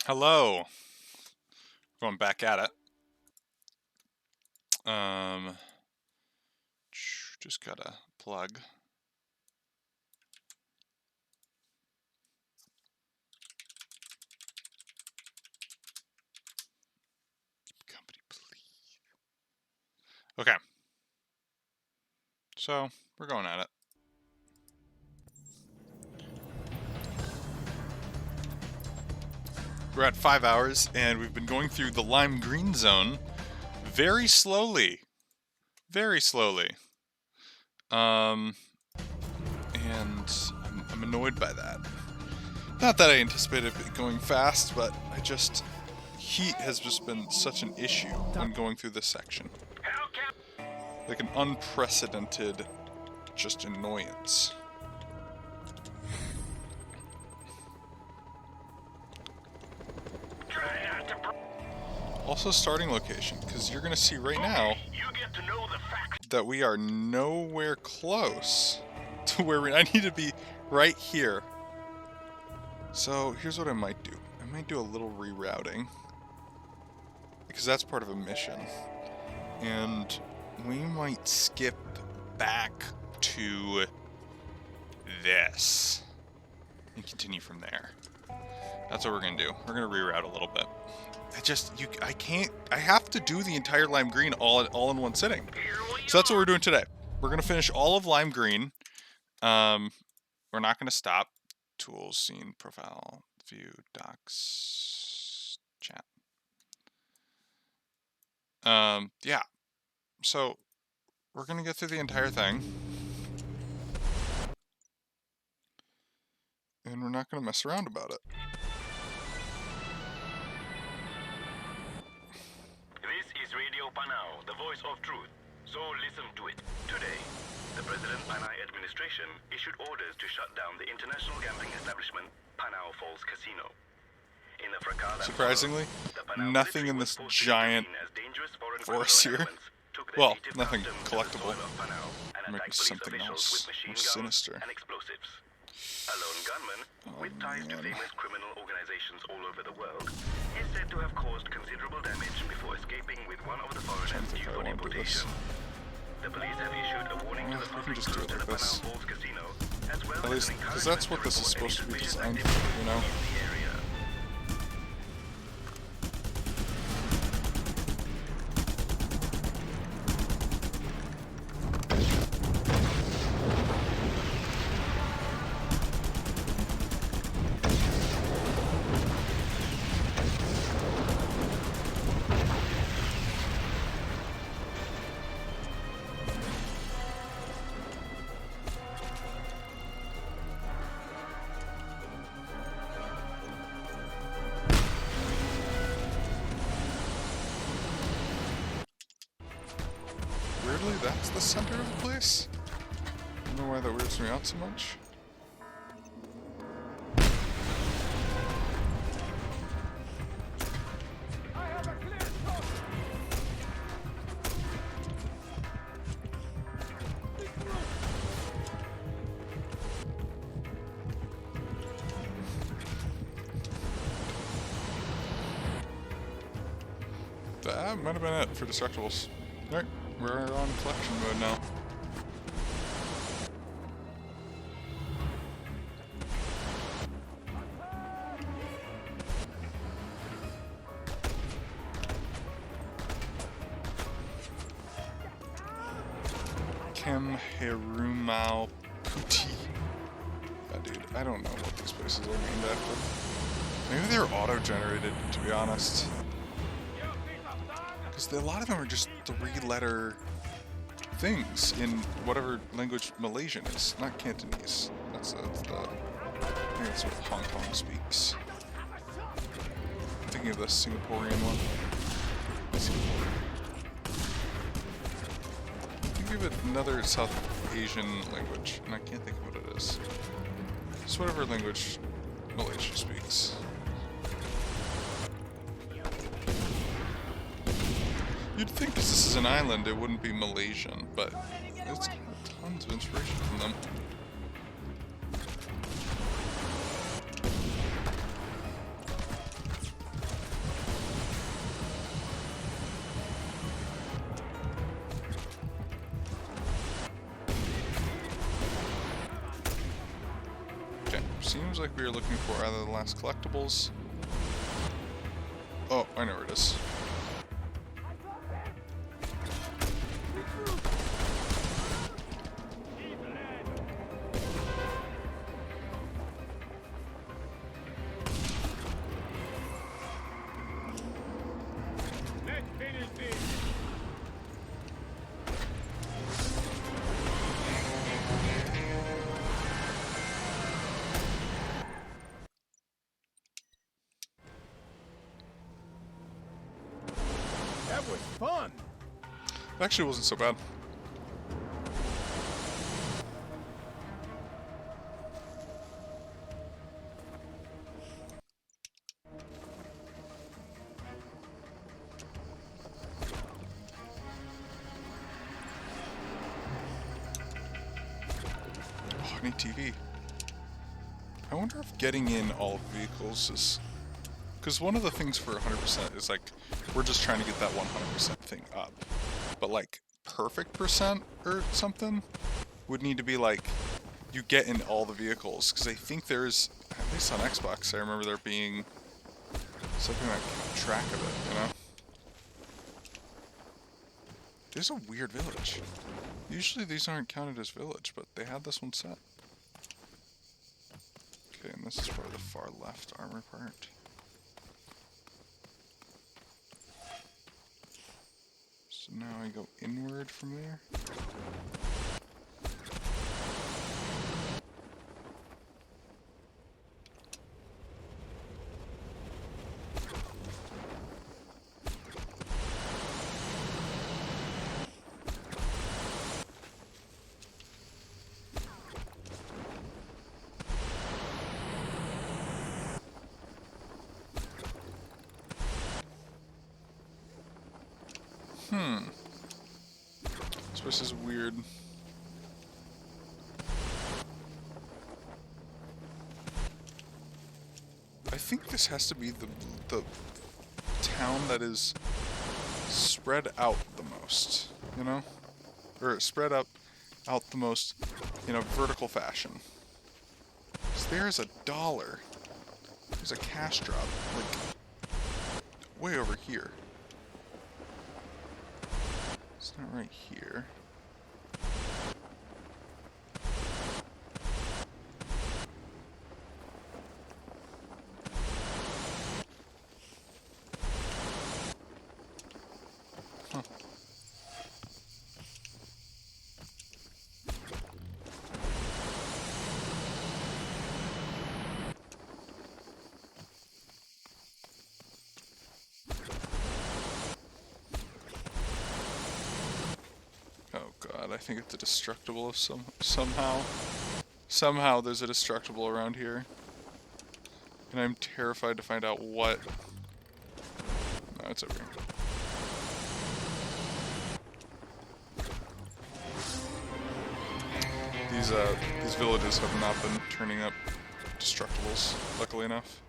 Hello. Going back at it. Just gotta plug. Company, please. Okay. So we're going at it. We're at 5 hours, and we've been going through the lime green zone very slowly. Very slowly. And I'm annoyed by that. Not that I anticipated it going fast, but heat has just been such an issue when going through this section. Like an unprecedented just annoyance. Also starting location, because you're going to see right now that we are nowhere close to where I need to be right here. So here's what I might do. I might do a little rerouting, because that's part of a mission. And we might skip back to this and continue from there. That's what we're going to do. We're going to reroute a little bit. I have to do the entire lime green all in one sitting. So that's what we're doing today. We're going to finish all of lime green. We're not going to stop. Tools, scene, profile, view, docs, chat. Yeah. So we're going to get through the entire thing. And we're not going to mess around about it. Panau, the voice of truth. So listen to it. Today, the President Panay administration issued orders to shut down the international gambling establishment, Panau Falls Casino. In the fracas surprisingly, nothing in this giant forest here. Well, nothing collectible. Maybe something else more sinister. A lone gunman with ties to famous criminal organizations all over the world is said to have caused considerable damage before escaping with one of the foreigners due for deportation. The police have issued a warning to the public to the Panau Falls Casino, as well at least, because that's what this is supposed to be designed for, you know? Weirdly, that's the center of the place. I don't know why that weirds me out so much. That might have been it for Destructibles. Alright, we're on collection mode now. Kemherumau Puti. Yeah, dude, I don't know what these places are named after. Maybe they're auto-generated, to be honest. Because a lot of them are just three-letter things in whatever language Malaysian is, not Cantonese. I think that's what Hong Kong speaks. I'm thinking of the Singaporean one. Think of another South Asian language, and I can't think of what it is. It's whatever language Malaysia speaks. You'd think because this is an island, it wouldn't be Malaysian, but it's got tons of inspiration from them. seems like we are looking for either the last collectibles. Oh, I know where it is. That was fun. It actually wasn't so bad. Oh, I need TV. I wonder if getting in all vehicles is... Because one of the things for 100% is like, we're just trying to get that 100% thing up. But like, perfect percent or something would need to be like, you get in all the vehicles. Because I think there's, at least on Xbox, I remember there being something like kept track of it, you know? There's a weird village. Usually these aren't counted as village, but they had this one set. Okay, and this is probably the far left armor part. So now I go inward from there. This place is weird. I think this has to be the town that is spread out the most, you know? Or spread out the most in a vertical fashion. 'Cause there's $1. There's a cash drop, like, way over here. It's not right here. Huh. Oh god, I think it's a destructible of somehow. Somehow there's a destructible around here. And I'm terrified to find out what... No, it's over here. These villages have not been turning up destructibles, luckily enough.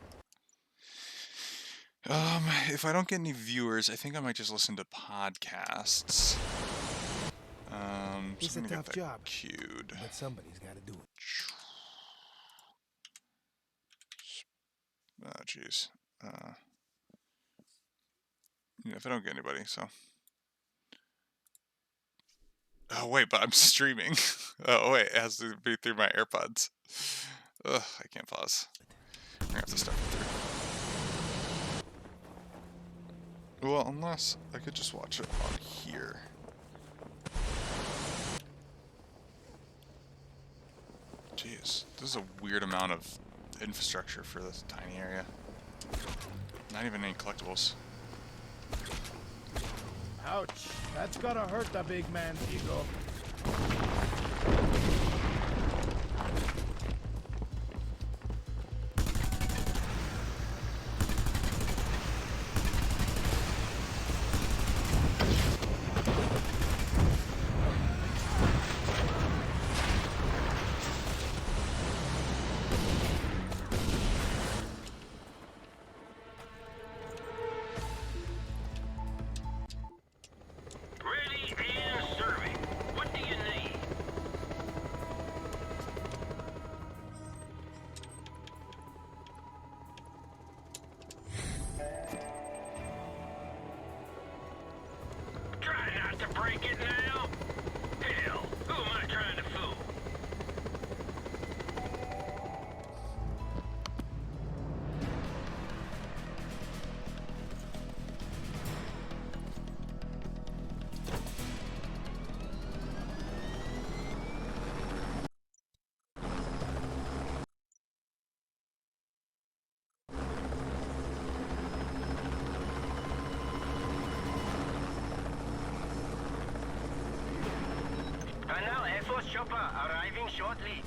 If I don't get any viewers, I think I might just listen to podcasts. It's So a I'm gonna tough get that job, queued. but somebody's got to do it. Oh, jeez. Yeah, if I don't get anybody, so... Oh, wait, but I'm streaming. Oh, wait, it has to be through my AirPods. Ugh, I can't pause. I'm gonna have to step it through. Well, unless I could just watch it on here. Jeez, this is a weird amount of infrastructure for this tiny area. Not even any collectibles. Ouch. That's gotta hurt the big man's ego. Ready and serving. What do you need? take it now? Hell, who am I trying to fool? Colonel, Air Force chopper arriving shortly.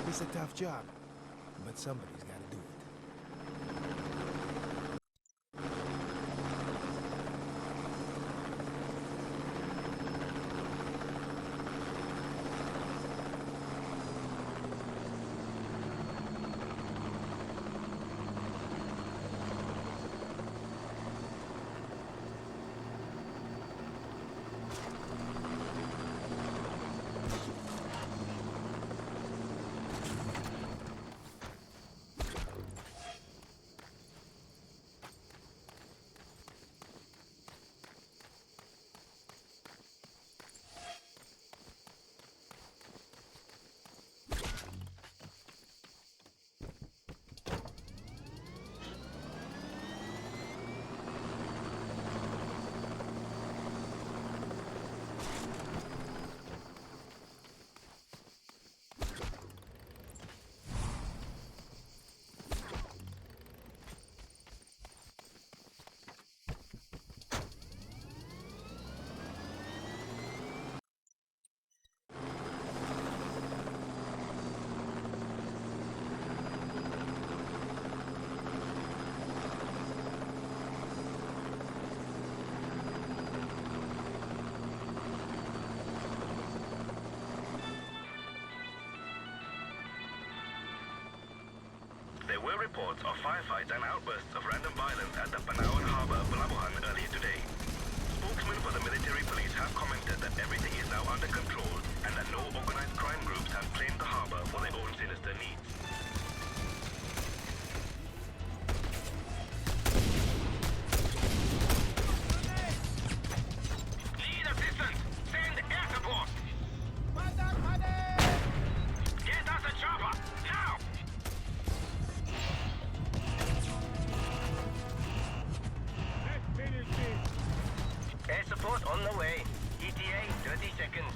It's a tough job, but somebody's got to do it. were reports of firefights and outbursts of random violence at the Panawan Harbor, Pelabuhan, earlier today. Spokesmen for the military police have commented that everything is now under control and that no organized crime groups have claimed the harbor for their own sinister needs. Need assistance! Send air support! Get us a chopper! Now! Air support on the way. ETA 30 seconds.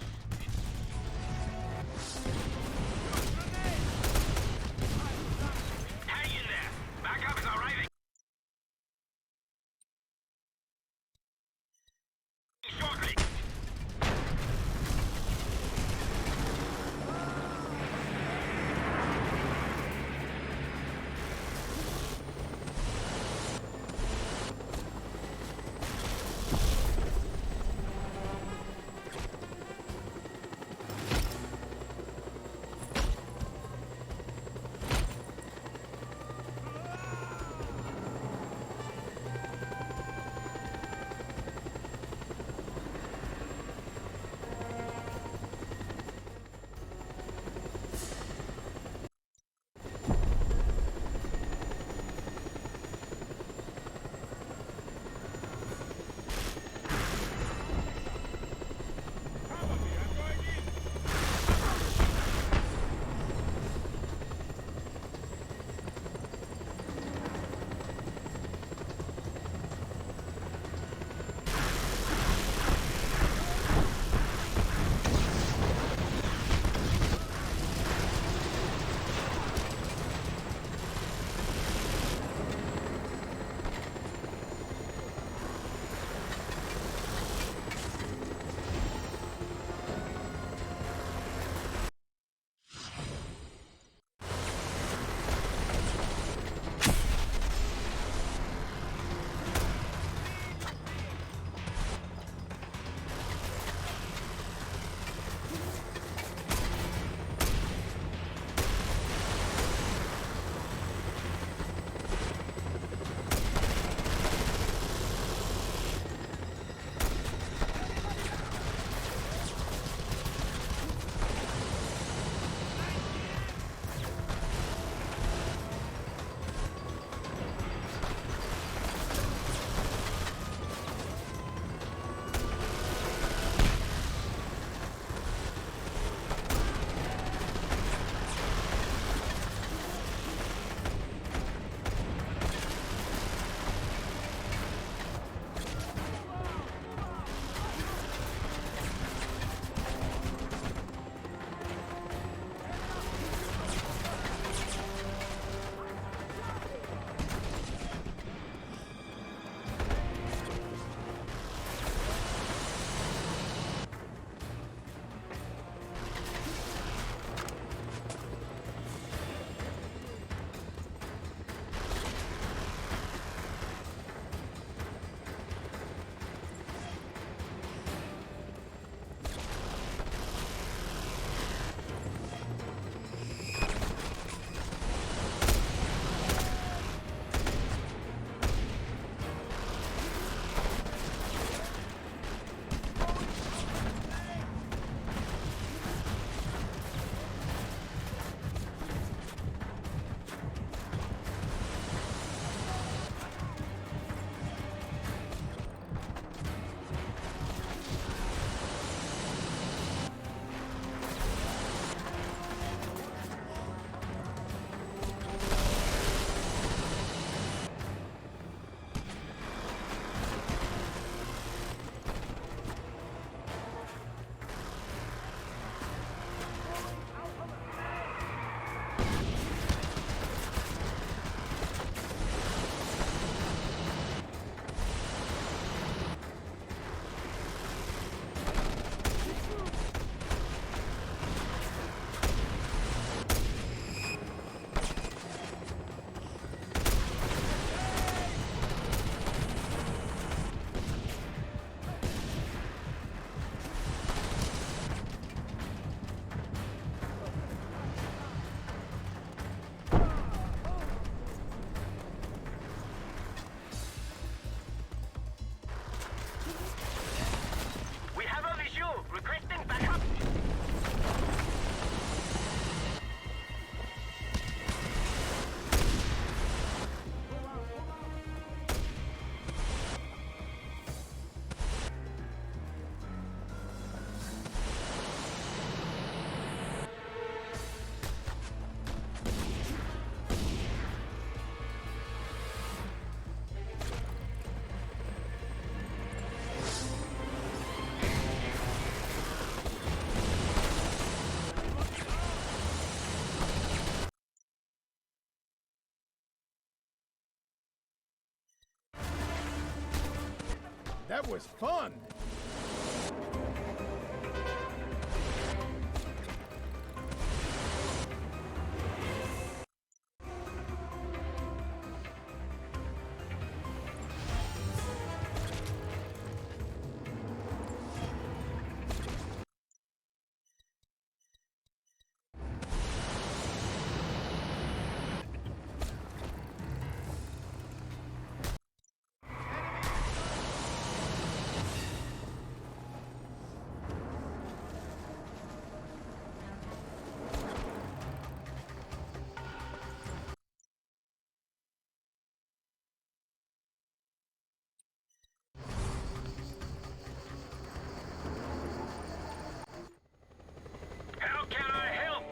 That was fun. How can I help?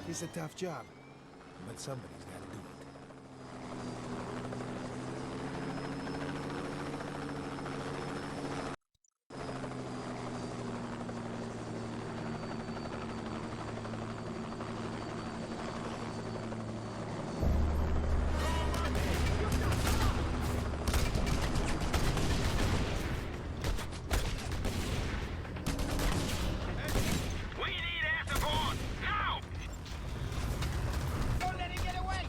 It's a tough job, but somebody's got to do it. We need air support! Now! Don't let him get away!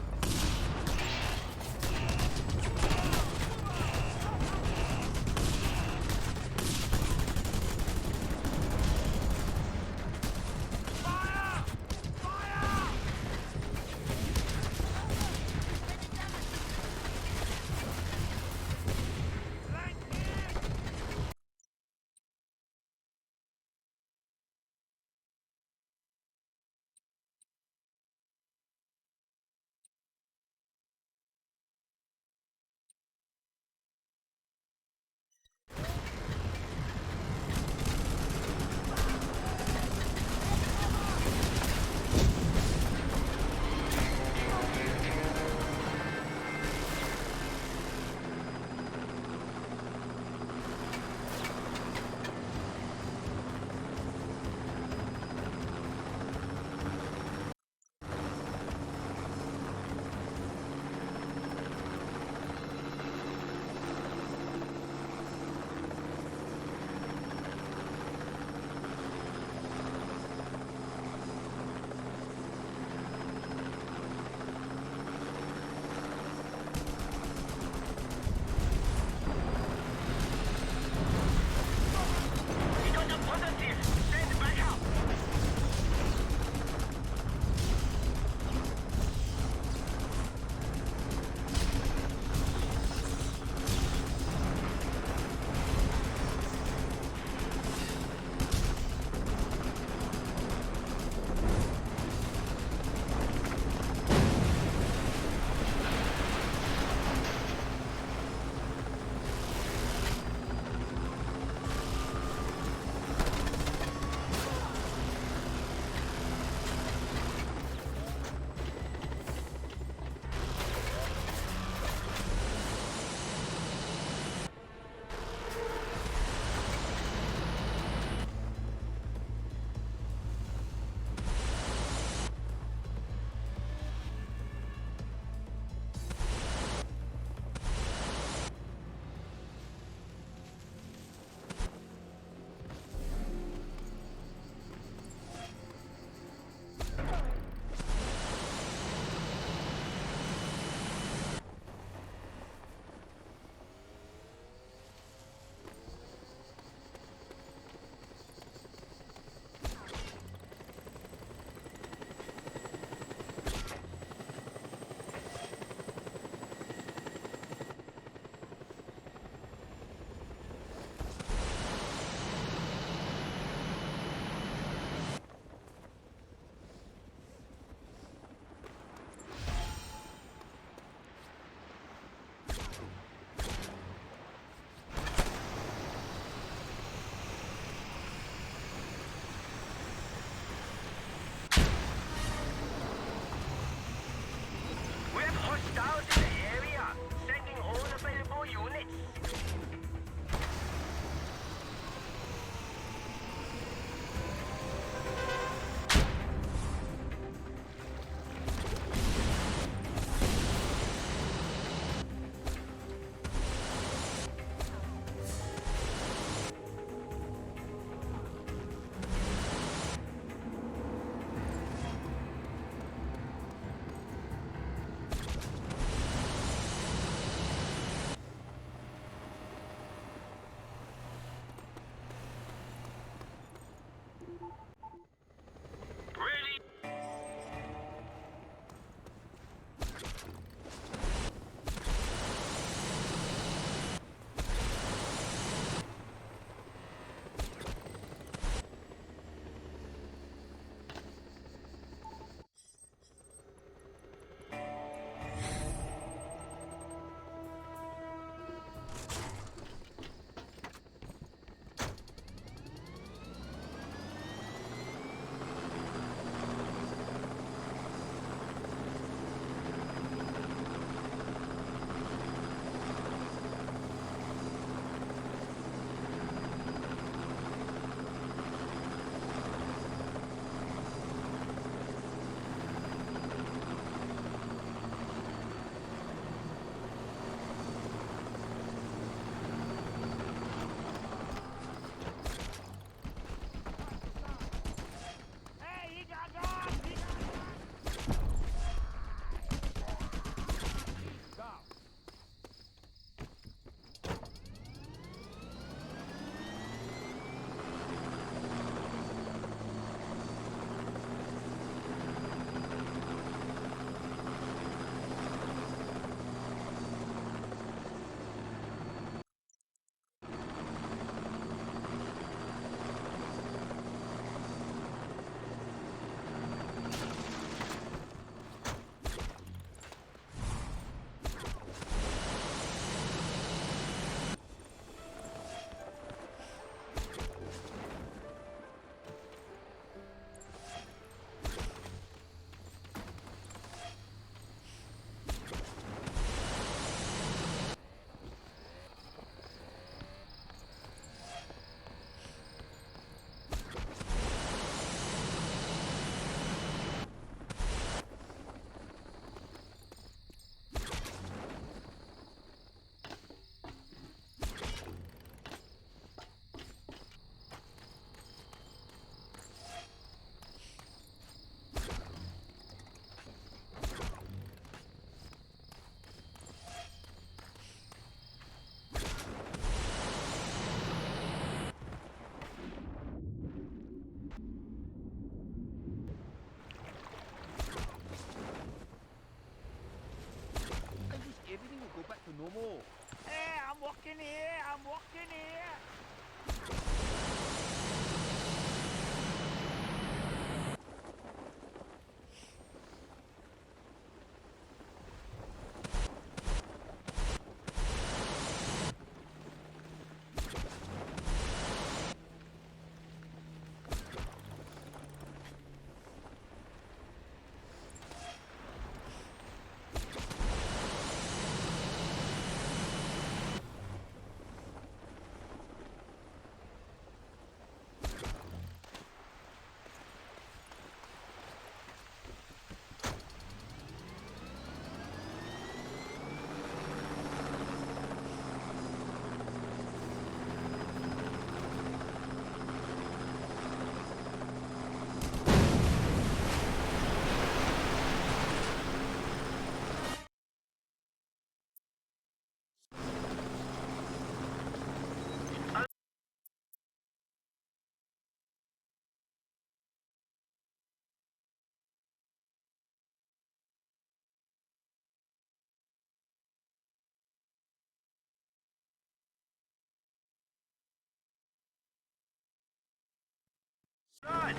Guard!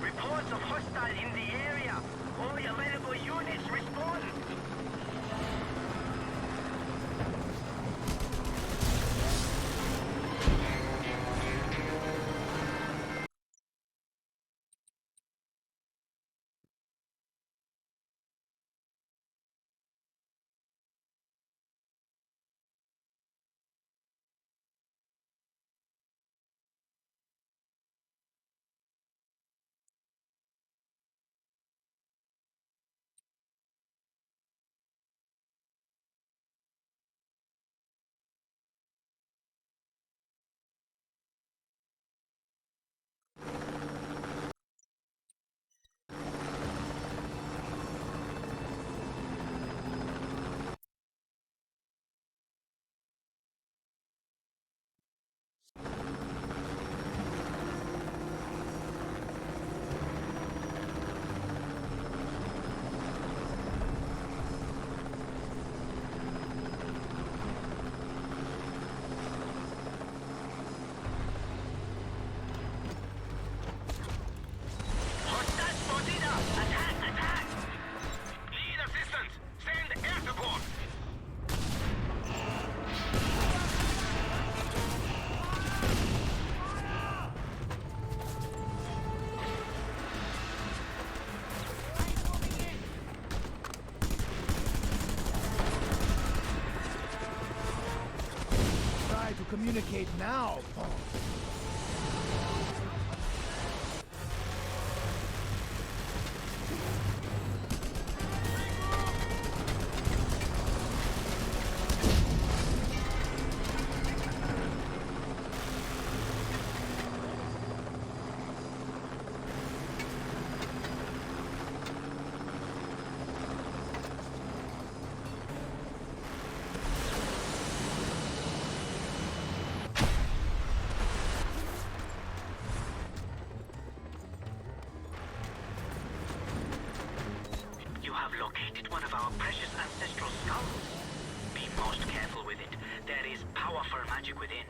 Reports of hostile in the area. All available units respond. Communicate now, Paul. You have located one of our precious ancestral skulls. Be most careful with it. There is powerful magic within.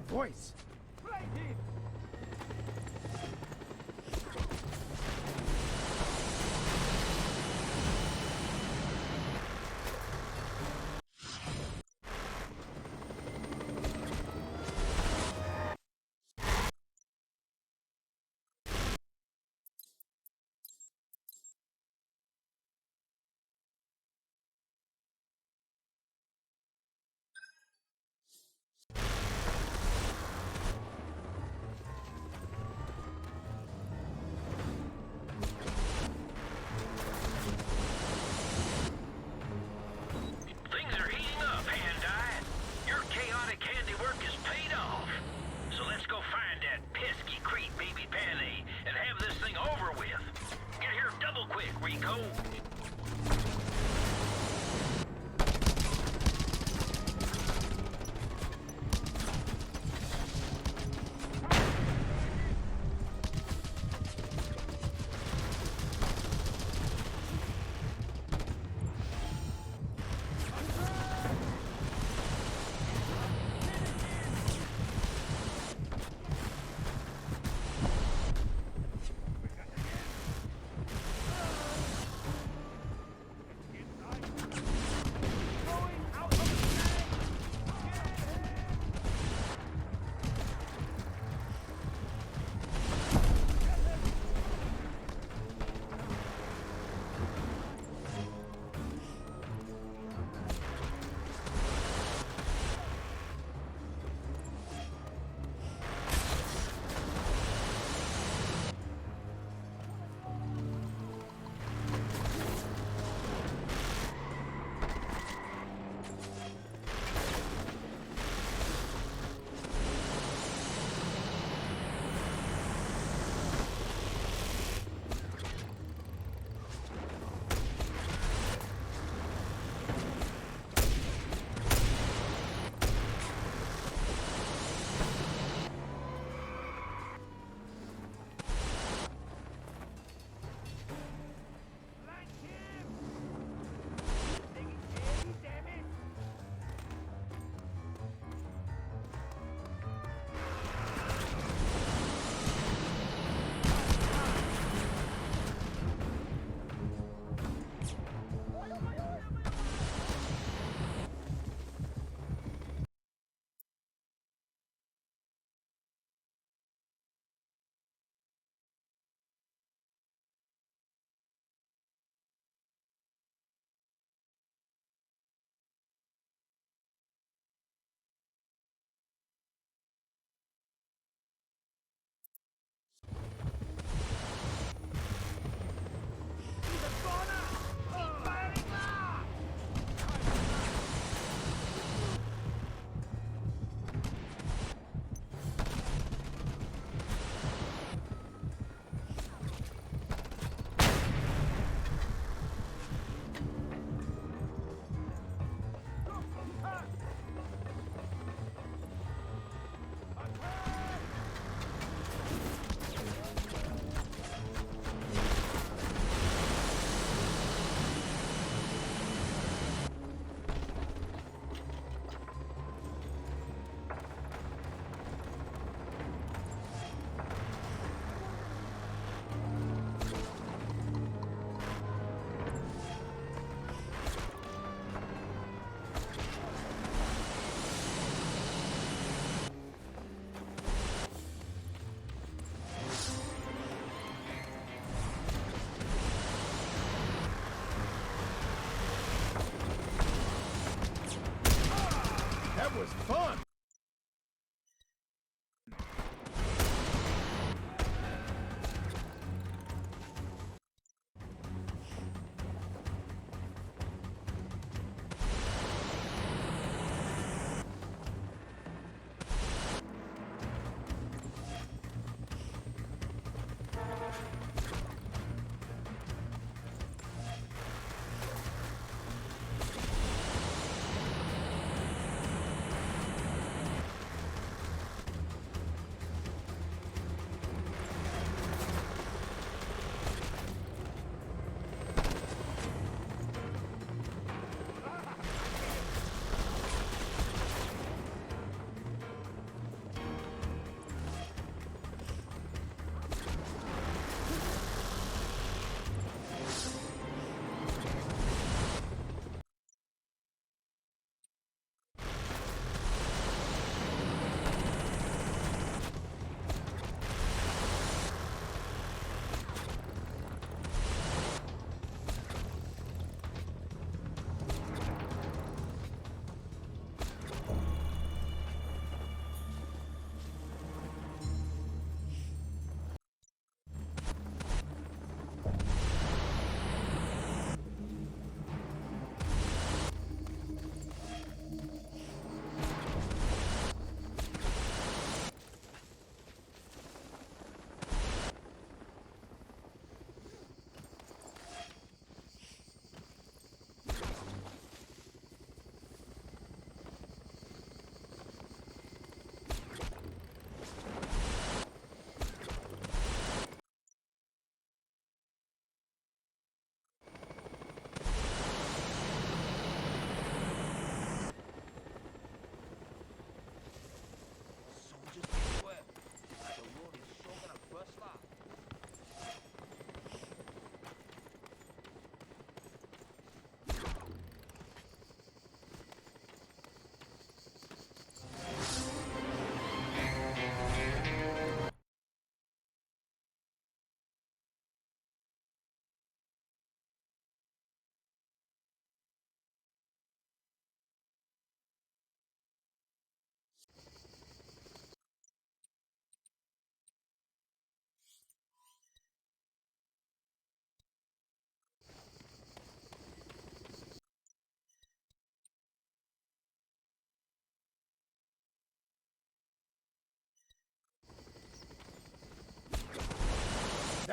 voice. Right here. Things are heating up, Hand-Eye. Your chaotic handiwork is paid off. So let's go find that pesky Crete baby Panay and have this thing over with. Get here double quick, Rico.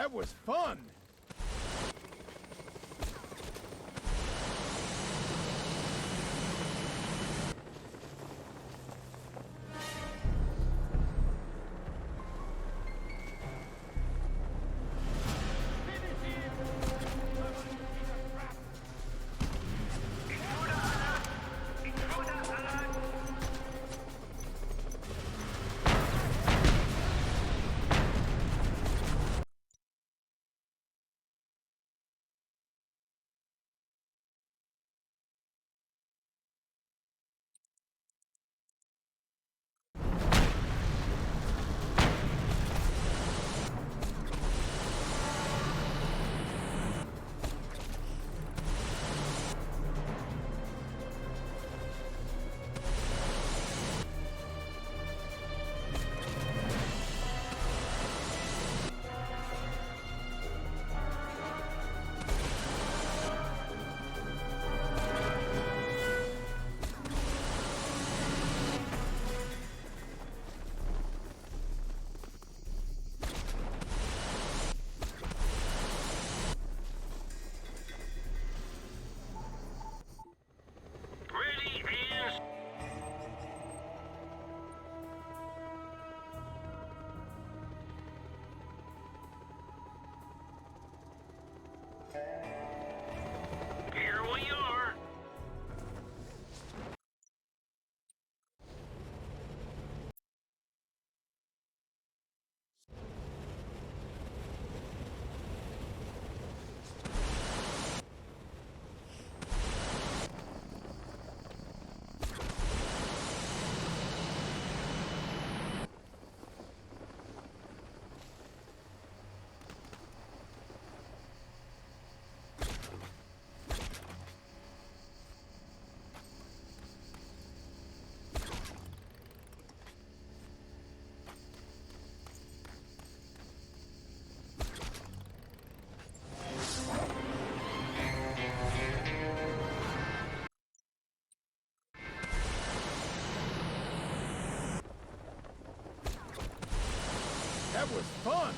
That was fun. Here we are. That was fun.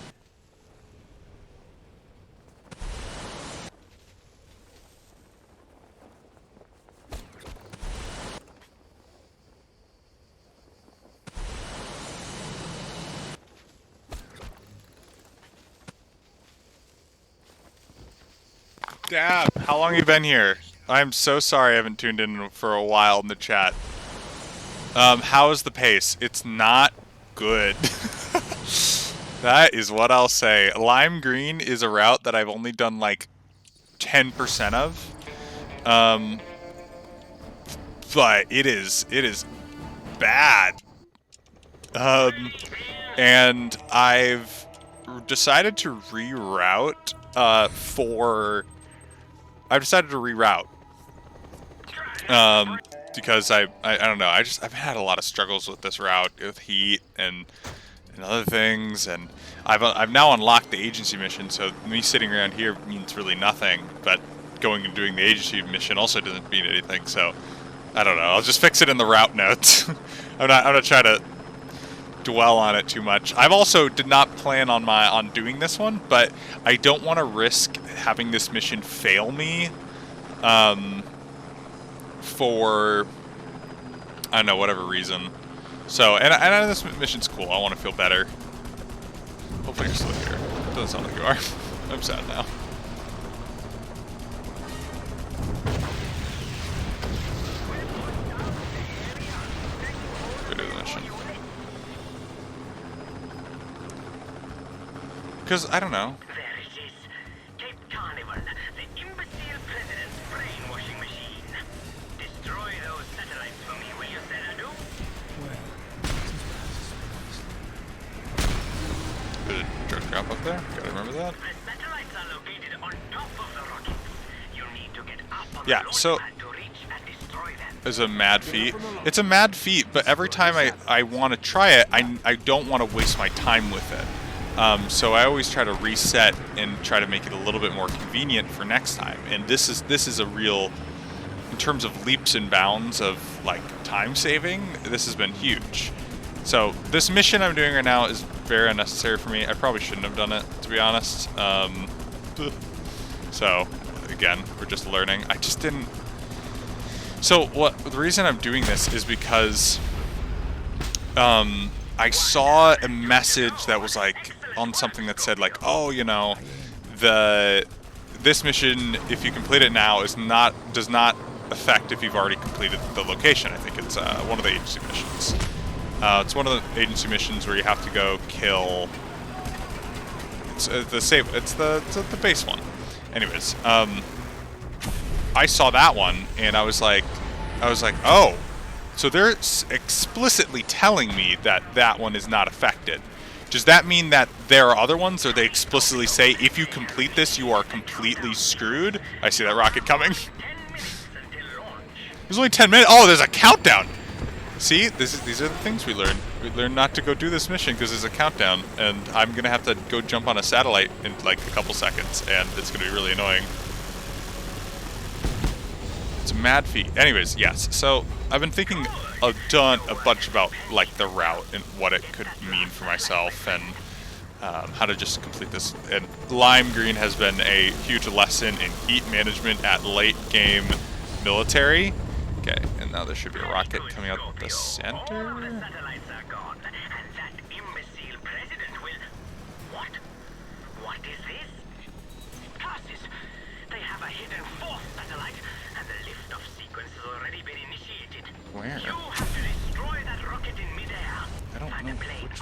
Dab, how long have you been here? I'm so sorry I haven't tuned in for a while in the chat. How is the pace? It's not good. That is what I'll say. Lime Green is a route that I've only done like 10% of. But it is bad. And I've decided to reroute I've decided to reroute. Because I don't know, I've had a lot of struggles with this route with heat and other things, and I've now unlocked the agency mission, so me sitting around here means really nothing, but going and doing the agency mission also doesn't mean anything, so I don't know, I'll just fix it in the route notes. I'm not trying to dwell on it too much. I've also did not plan on doing this one, but I don't want to risk having this mission fail me for I don't know, whatever reason. So, and I know this mission's cool. I want to feel better. Hopefully you're still here. Doesn't sound like you are. I'm sad now. Go do the mission. Because, I don't know. There it is. Cape Carnival, the imbecile president's brainwashing machine. Destroy those satellites for me, will you, Xanadu? There's a drug drop up there. Gotta remember that. The satellites are located on top of the rockets. You need to get up on Yeah, the launch so pad to reach and destroy them. is a mad feat. It's a mad feat, but every time I want to try it, I don't want to waste my time with it. So I always try to reset and try to make it a little bit more convenient for next time. And this is a real, in terms of leaps and bounds of like time saving, this has been huge. So this mission I'm doing right now is very unnecessary for me. I probably shouldn't have done it, to be honest. So again, we're just learning. I just didn't. So the reason I'm doing this is because I saw a message that was like on something that said like, oh, you know, this mission, if you complete it now, does not affect if you've already completed the location. I think it's one of the agency missions. It's one of the agency missions where you have to go kill. It's the base one. Anyways, I saw that one and I was like, oh, so they're explicitly telling me that that one is not affected. Does that mean that there are other ones, or they explicitly say if you complete this, you are completely screwed? I see that rocket coming. There's only 10 minutes. Oh, there's a countdown. See, these are the things we learn. We learn not to go do this mission because there's a countdown, and I'm gonna have to go jump on a satellite in like a couple seconds, and it's gonna be really annoying. It's a mad feat. Anyways, yes. So I've been thinking a bunch about like the route and what it could mean for myself, and how to just complete this. And lime green has been a huge lesson in heat management at late game military. Okay, and now there should be a rocket coming out the center. Where? I don't know which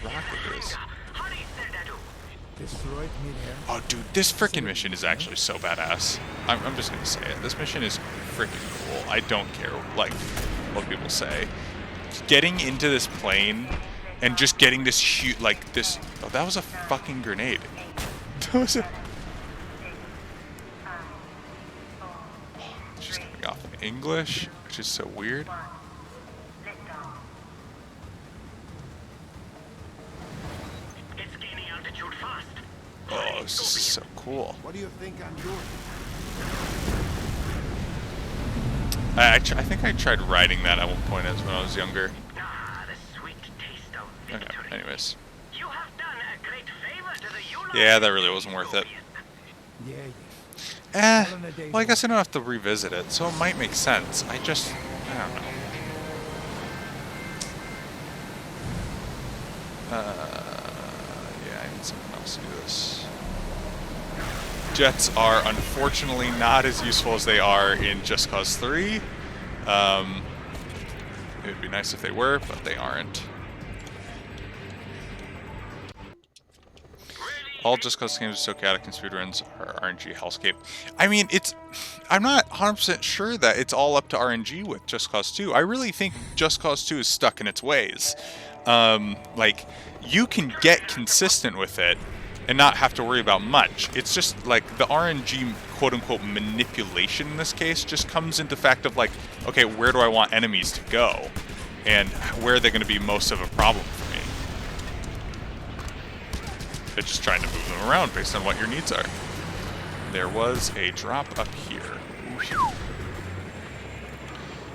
rocket it is. Destroyed midair. Oh, dude, this freaking mission is actually so badass. I'm just gonna say it. This mission is freaking cool. I don't care, like, what people say. Getting into this plane and just getting this huge, like, this... Oh, that was a fucking grenade. That was a... It's just coming off in English, which is so weird. Oh, this is so cool. What do you think I'm doing? I think I tried riding that at one point as when I was younger. Okay, anyways. Yeah, that really wasn't worth it. Yeah. Well, I guess I don't have to revisit it, so it might make sense. I don't know. Yeah, I need something else to do this. Jets are unfortunately not as useful as they are in Just Cause 3. It would be nice if they were, but they aren't. All Just Cause games are so chaotic and speedruns are RNG hellscape. I mean, I'm not 100% sure that it's all up to RNG with Just Cause 2. I really think Just Cause 2 is stuck in its ways. Like, you can get consistent with it and not have to worry about much. It's just like the RNG quote-unquote manipulation in this case just comes into fact of like, okay, where do I want enemies to go? And where are they going to be most of a problem for me? It's just trying to move them around based on what your needs are. There was a drop up here.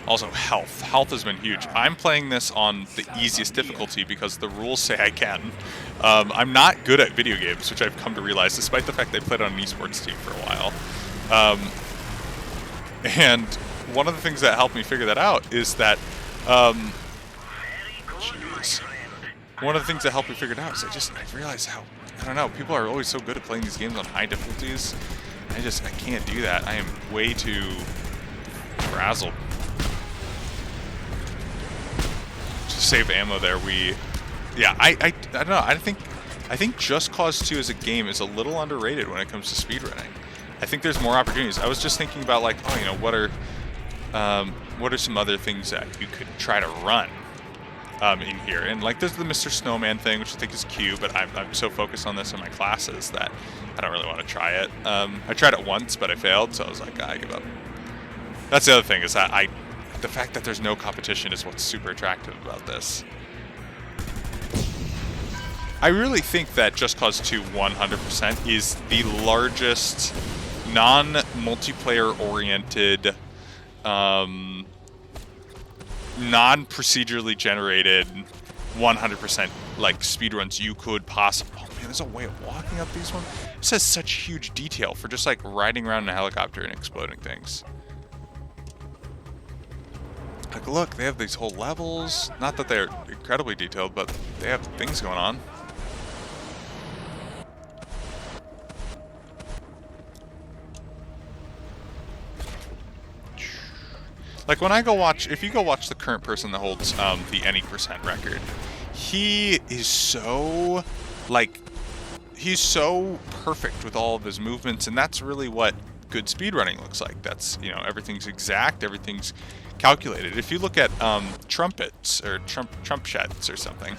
Also, health. Health has been huge. I'm playing this on the easiest difficulty because the rules say I can. I'm not good at video games, which I've come to realize, despite the fact that I played on an esports team for a while. And one of the things that helped me figure that out is that... jeez. One of the things that helped me figure it out is I realized how... I don't know, people are always so good at playing these games on high difficulties. I can't do that. I am way too frazzled. Save ammo there. Yeah, I don't know. I think Just Cause 2 as a game is a little underrated when it comes to speedrunning. I think there's more opportunities. I was just thinking about like, oh, you know, what are some other things that you could try to run in here? And like, there's the Mr. Snowman thing, which I think is cute, but I'm so focused on this in my classes that I don't really want to try it. I tried it once, but I failed, so I was like, I give up. That's the other thing, is that the fact that there's no competition is what's super attractive about this. I really think that Just Cause 2 100% is the largest non-multiplayer oriented, non-procedurally generated 100% like speedruns you could possibly. Oh man, there's a way of walking up these ones. This has such huge detail for just like riding around in a helicopter and exploding things. Like, look, they have these whole levels. Not that they're incredibly detailed, but they have things going on. Like, when I go watch, if you go watch the current person that holds the any % record, he is so, like, he's so perfect with all of his movements, and that's really what good speedrunning looks like. That's, you know, everything's exact, everything's calculated. If you look at Trumpets, or Trumpshets or something,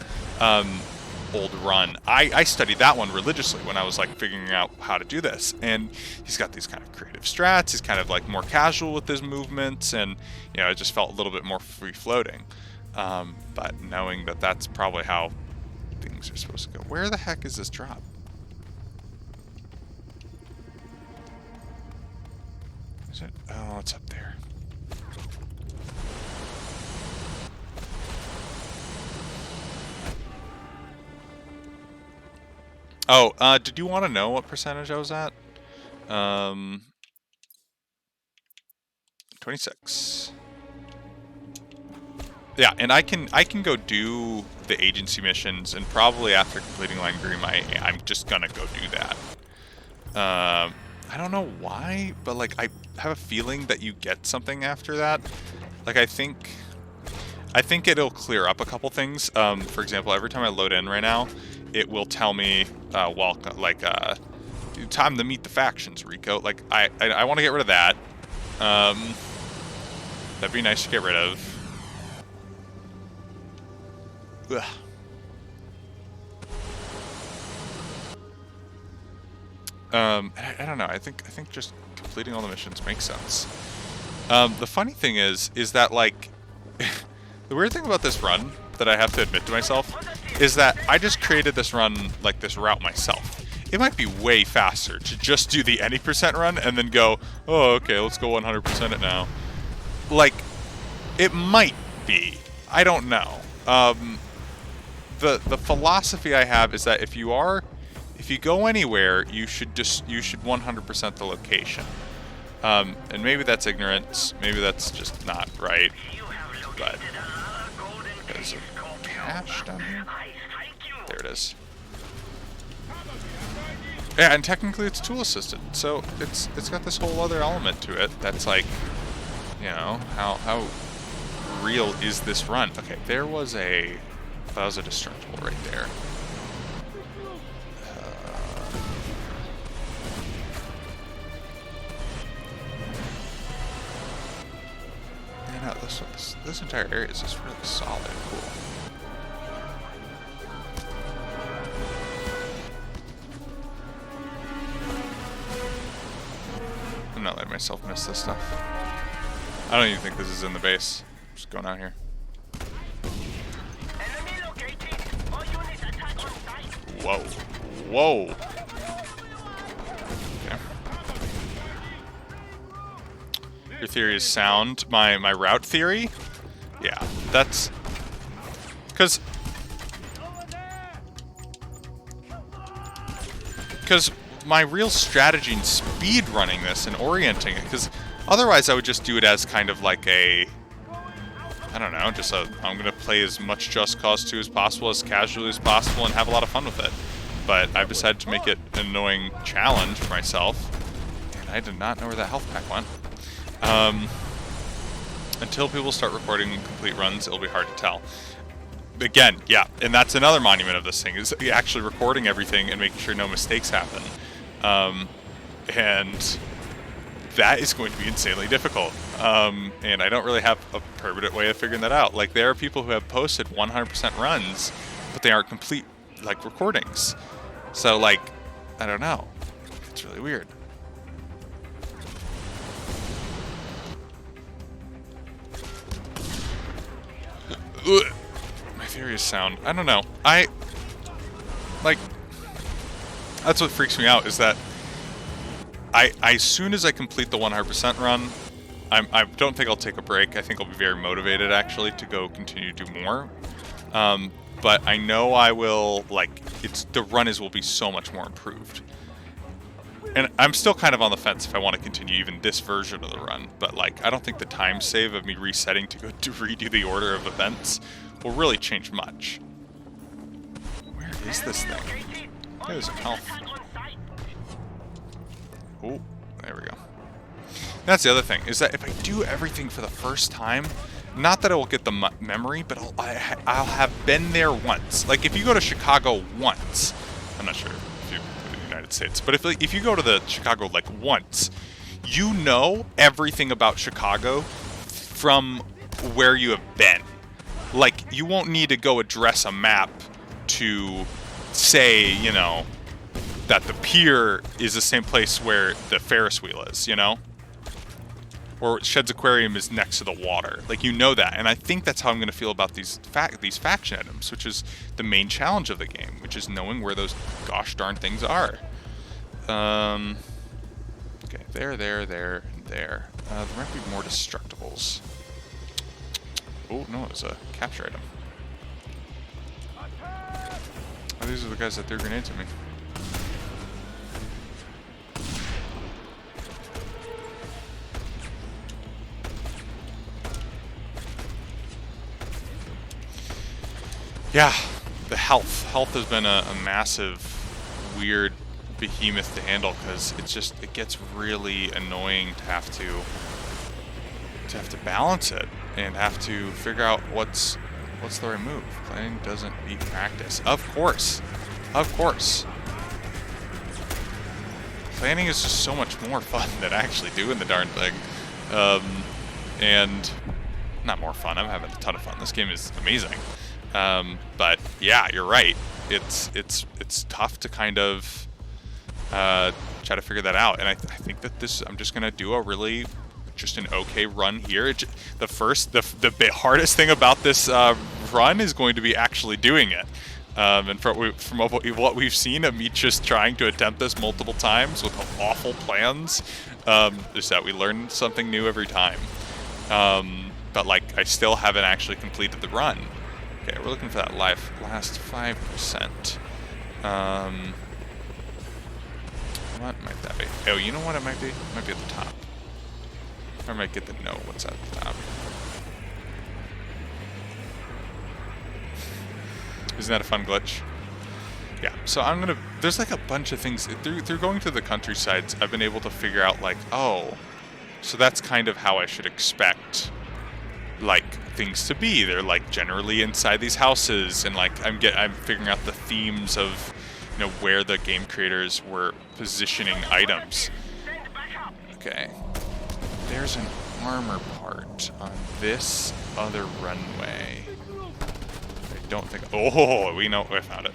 old run, I studied that one religiously when I was like figuring out how to do this, and he's got these kind of creative strats. He's kind of like more casual with his movements, and you know, it just felt a little bit more free floating. But knowing that that's probably how things are supposed to go. Where the heck is this drop? Is it? Oh, it's up there. Oh, did you want to know what percentage I was at? 26. Yeah, and I can go do the agency missions, and probably after completing Langrim, I'm just gonna go do that. I don't know why, but like I have a feeling that you get something after that. Like I think it'll clear up a couple things. For example, every time I load in right now, it will tell me, welcome, like, time to meet the factions, Rico. Like, I want to get rid of that. That'd be nice to get rid of. Ugh. I don't know. I think just completing all the missions makes sense. The funny thing is that, like, the weird thing about this run that I have to admit to myself is that I just created this run, like this route myself. It might be way faster to just do the any % run and then go, oh, okay, let's go 100% it now. Like, it might be. I don't know. The philosophy I have is that if you go anywhere, you should 100% the location. And maybe that's ignorance. Maybe that's just not right. But there's a cache down here. There it is. Yeah, and technically it's tool assisted, so it's got this whole other element to it that's like, you know, how real is this run? Okay, that was a dischargeable right there. Yeah, no, this entire area is just really solid and cool. I'm not letting myself miss this stuff. I don't even think this is in the base. I'm just going out here. Whoa. Whoa. Okay. Your theory is sound. My route theory? Yeah, that's... Because my real strategy in speed running this and orienting it, because otherwise I would just do it as kind of like a, I don't know, just I'm going to play as much Just Cause 2 as possible, as casually as possible, and have a lot of fun with it. But I've decided to make it an annoying challenge for myself, and I did not know where that health pack went. Until people start recording complete runs, it'll be hard to tell. Again, yeah, and that's another monument of this thing, is actually recording everything and making sure no mistakes happen. And that is going to be insanely difficult. And I don't really have a permanent way of figuring that out. Like, there are people who have posted 100% runs, but they aren't complete, like, recordings. So, like, I don't know. It's really weird. My theory is sound. I don't know. Like, that's what freaks me out, is that as soon as I complete the 100% run, I don't think I'll take a break. I think I'll be very motivated, actually, to go continue to do more. But I know I will, like, the run will be so much more improved. And I'm still kind of on the fence if I want to continue even this version of the run, but like I don't think the time save of me resetting to go to redo the order of events will really change much. Where is this thing? There's some health. Oh, there we go. That's the other thing, is that if I do everything for the first time, not that I will get the memory, but I'll have been there once. Like if you go to Chicago once, I'm not sure if you United States, but if you go to the Chicago like once, you know everything about Chicago from where you have been. Like you won't need to go address a map to say, you know, that the pier is the same place where the Ferris wheel is, you know? Or Shed's Aquarium is next to the water. Like, you know that. And I think that's how I'm going to feel about these faction items, which is the main challenge of the game, which is knowing where those gosh darn things are. Okay, there, and there. There might be more Destructibles. Oh, no, it's a capture item. Oh, these are the guys that threw grenades at me. Yeah, the health. Health has been a massive, weird behemoth to handle because it gets really annoying to have to balance it and have to figure out what's the right move. Planning doesn't beat practice. Of course. Planning is just so much more fun than actually doing the darn thing. And not more fun. I'm having a ton of fun. This game is amazing. But yeah, you're right. It's tough to kind of try to figure that out. And I think that I'm just gonna do just an okay run here. The hardest thing about this run is going to be actually doing it. And from what we've seen of me just trying to attempt this multiple times with awful plans, is that we learn something new every time. But like, I still haven't actually completed the run. Okay, we're looking for that last 5%. What might that be? Oh, you know what it might be? It might be at the top. Or I might get to know what's at the top. Isn't that a fun glitch? Yeah, so there's like a bunch of things, through going to the countrysides, I've been able to figure out like, oh, so that's kind of how I should expect, like, things to be. They're like generally inside these houses, and like I'm figuring out the themes of, you know, where the game creators were positioning items. Okay, there's an armor part on this other runway. I don't think. Oh, we know. I found it.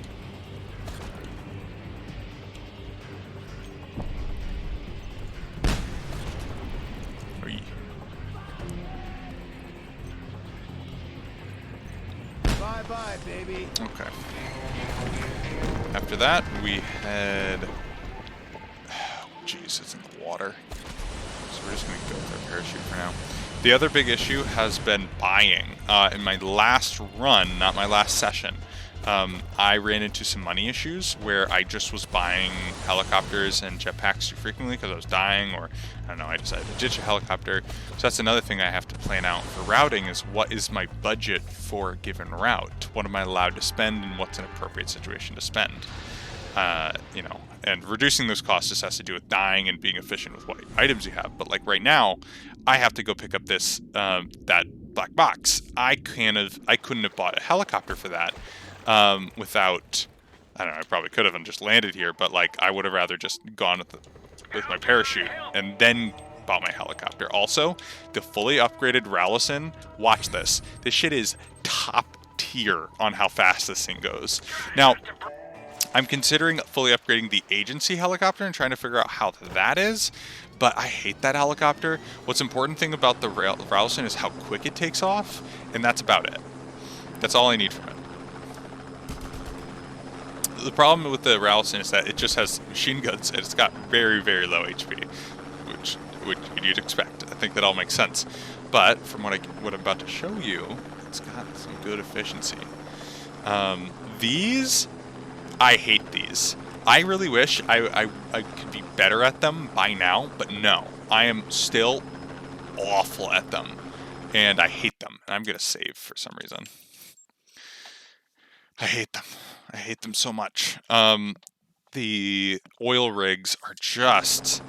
Bye, baby. Okay. After that, we head. Jeez, it's in the water. So we're just gonna go with our parachute for now. The other big issue has been buying. In my last run, not my last session, I ran into some money issues where I just was buying helicopters and jetpacks too frequently because I was dying, or I don't know, I decided to ditch a helicopter. So that's another thing I have to plan out for routing, is what is my budget for a given route? What am I allowed to spend, and what's an appropriate situation to spend? You know, and reducing those costs just has to do with dying and being efficient with what items you have. But like right now, I have to go pick up this that black box. I couldn't have bought a helicopter for that without, I don't know, I probably could have and just landed here, but like I would have rather just gone with my parachute and then bought my helicopter. Also, the fully upgraded Rallison, watch this. This shit is top tier on how fast this thing goes. Now, I'm considering fully upgrading the agency helicopter and trying to figure out how that is, but I hate that helicopter. What's important thing about the Rallison is how quick it takes off, and that's about it. That's all I need from it. The problem with the Rallison is that it just has machine guns, and it's got very, very low HP, which you'd expect. I think that all makes sense. But from what I'm about to show you, it's got some good efficiency. These, I hate these. I really wish I could be better at them by now, but no. I am still awful at them, and I hate them. And I'm going to save for some reason. I hate them. I hate them so much. The oil rigs are just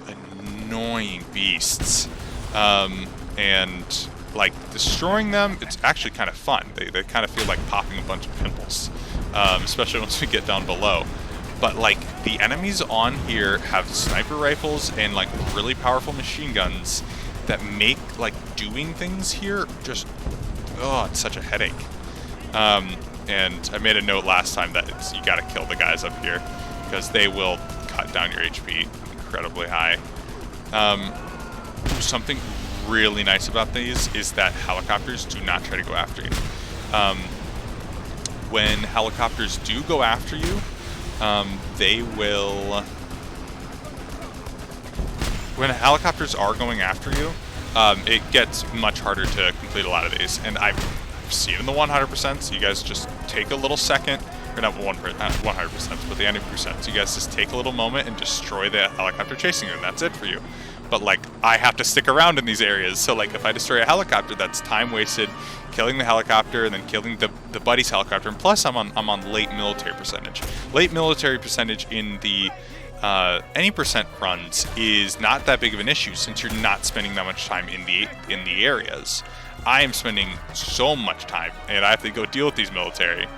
annoying beasts. And like destroying them, it's actually kind of fun. They kind of feel like popping a bunch of pimples, especially once we get down below. But like the enemies on here have sniper rifles and like really powerful machine guns that make like doing things here just, oh, it's such a headache. And I made a note last time that you gotta kill the guys up here because they will cut down your HP incredibly high. Something really nice about these is that helicopters do not try to go after you. When helicopters do go after you, they will... When helicopters are going after you, it gets much harder to complete a lot of these. And I've seen in the 100%, so you guys just take a little second, or not 100%, but the 90%. So you guys just take a little moment and destroy the helicopter chasing you, and that's it for you. But like, I have to stick around in these areas, so like if I destroy a helicopter, that's time wasted killing the helicopter and then killing the buddy's helicopter. And plus I'm on late military percentage. Late military percentage in the any percent runs is not that big of an issue since you're not spending that much time in the areas. I am spending so much time, and I have to go deal with these military.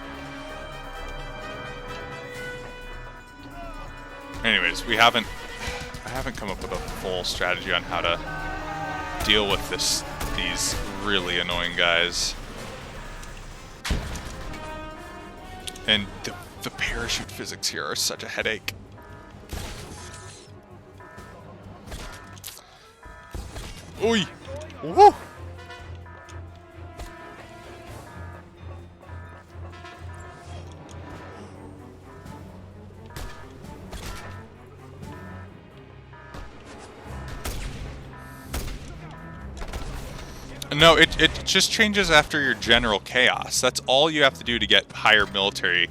Anyways, I haven't come up with a full strategy on how to deal with these really annoying guys. And the parachute physics here are such a headache. Oi! Woo! No, it just changes after your general chaos. That's all you have to do to get higher military,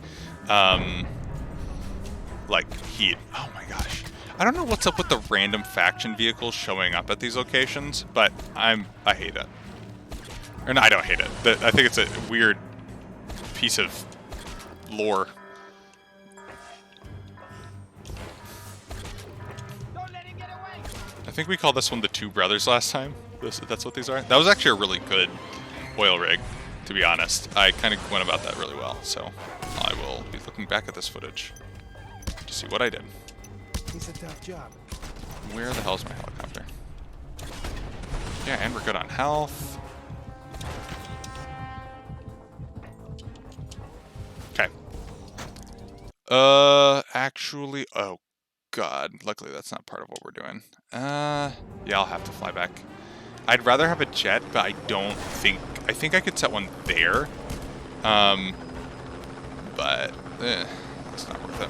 like, heat. Oh my gosh. I don't know what's up with the random faction vehicles showing up at these locations, but I hate it. Or no, I don't hate it. I think it's a weird piece of lore. Don't let him get away. I think we called this one the Two Brothers last time. That's what these are. That was actually a really good oil rig, to be honest. I kind of went about that really well, so I will be looking back at this footage to see what I did. It's a tough job. Where the hell is my helicopter? Yeah, and we're good on health. Okay. Actually, oh god. Luckily that's not part of what we're doing. Yeah, I'll have to fly back. I'd rather have a jet, but I think I could set one there. But, it's not worth it.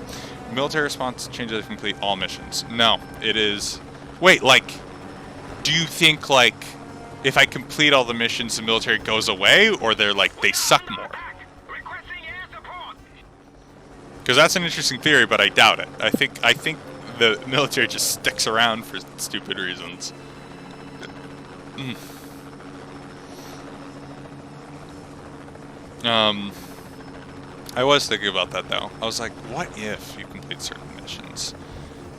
Military response changes to complete all missions. No, it is... Wait, like, do you think, like, if I complete all the missions, the military goes away, or they're, like, they suck more? Because that's an interesting theory, but I doubt it. I think the military just sticks around for stupid reasons. I was thinking about that though. I was like, what if you complete certain missions?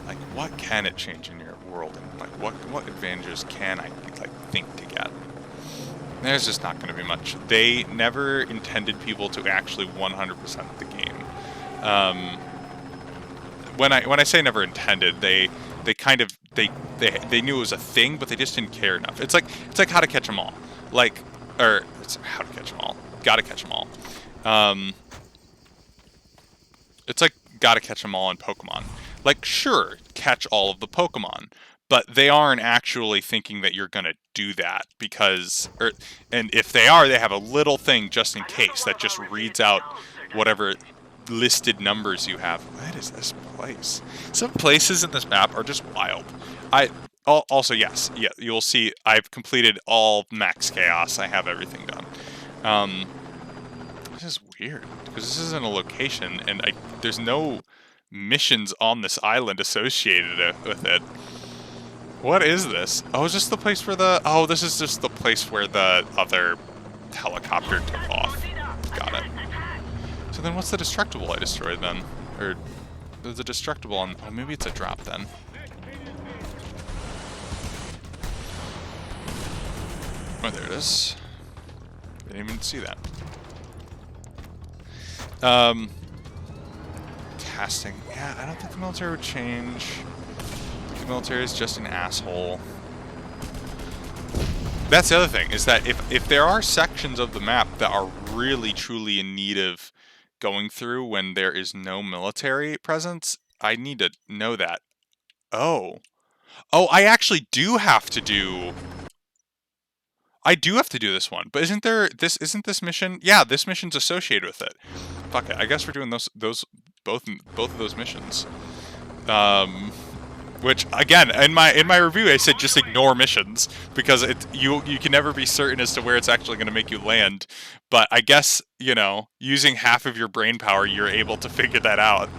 Like, what can it change in your world? And like, what advantages can I like think to get? There's just not going to be much. They never intended people to actually 100% the game. When I say never intended, they knew it was a thing, but they just didn't care enough. It's like How to Catch 'Em All, it's How to Catch 'Em All, Gotta Catch 'Em All. It's like Gotta Catch 'Em All in Pokemon. Like, sure, catch all of the Pokemon, but they aren't actually thinking that you're gonna do that and if they are, they have a little thing just in case that just reads out whatever listed numbers you have. What is this place? Some places in this map are just wild. Also, yes, yeah, you'll see I've completed all max chaos. I have everything done. This is weird, because this isn't a location, and there's no missions on this island associated with it. What is this? Oh, is this the place where the... Oh, this is just the place where the other helicopter took off. Got it. So then what's the destructible I destroyed then? Or there's a destructible on... Oh, maybe it's a drop then. Oh, there it is. Didn't even see that. Casting. Yeah, I don't think the military would change. The military is just an asshole. That's the other thing, is that if there are sections of the map that are really, truly in need of going through when there is no military presence, I need to know that. Oh. Oh, I actually do have to do... I do have to do this one, but isn't this mission? Yeah, this mission's associated with it. Fuck it, I guess we're doing both of those missions. Which again, in my review, I said just ignore missions because you can never be certain as to where it's actually going to make you land. But I guess, you know, using half of your brain power, you're able to figure that out.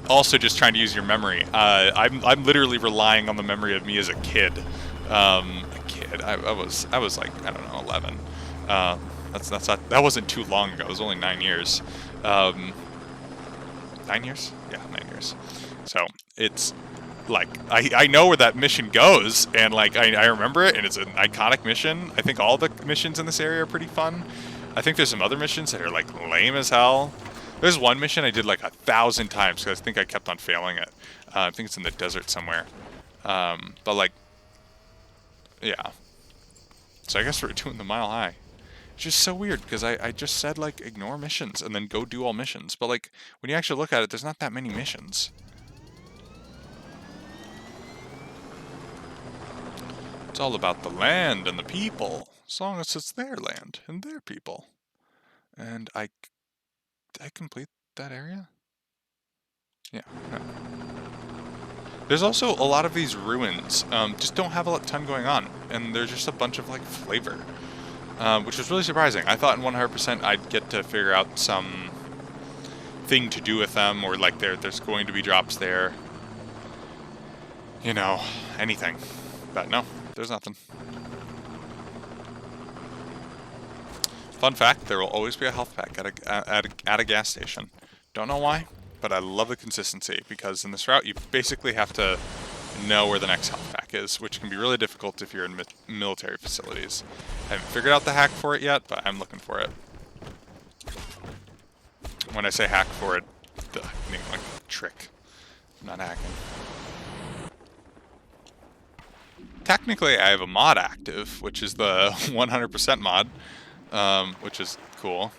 Also, just trying to use your memory. I'm literally relying on the memory of me as a kid. I was like, I don't know, 11. That wasn't too long ago. It was only 9 years. 9 years? Yeah, 9 years. So it's like I know where that mission goes, and like I remember it, and it's an iconic mission. I think all the missions in this area are pretty fun. I think there's some other missions that are like lame as hell. There's one mission I did like 1,000 times because I think I kept on failing it. I think it's in the desert somewhere. But like, yeah. So I guess we're doing the Mile High. It's just so weird because I just said like ignore missions and then go do all missions. But like when you actually look at it, there's not that many missions. It's all about the land and the people, as long as it's their land and their people. And did I complete that area? Yeah. No. There's also a lot of these ruins, just don't have a ton going on, and there's just a bunch of like flavor, which was really surprising. I thought in 100% I'd get to figure out some thing to do with them, or like there's going to be drops there, you know, anything. But no, there's nothing. Fun fact, there will always be a health pack at a gas station. Don't know why, but I love the consistency, because in this route you basically have to know where the next health pack is, which can be really difficult if you're in military facilities. I haven't figured out the hack for it yet, but I'm looking for it. When I say hack for it, I mean like trick, not hacking. Technically I have a mod active, which is the 100% mod, which is cool.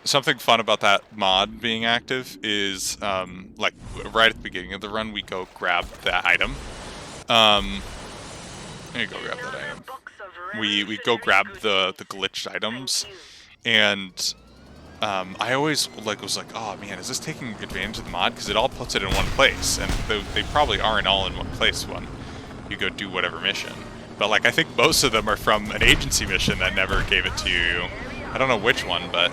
Something fun about that mod being active is, like, right at the beginning of the run, we go grab that item. There you go, grab that item. We go grab the glitched items, and I always was like, oh man, is this taking advantage of the mod? Because it all puts it in one place, and they probably aren't all in one place when you go do whatever mission. But like, I think most of them are from an agency mission that never gave it to you. I don't know which one, but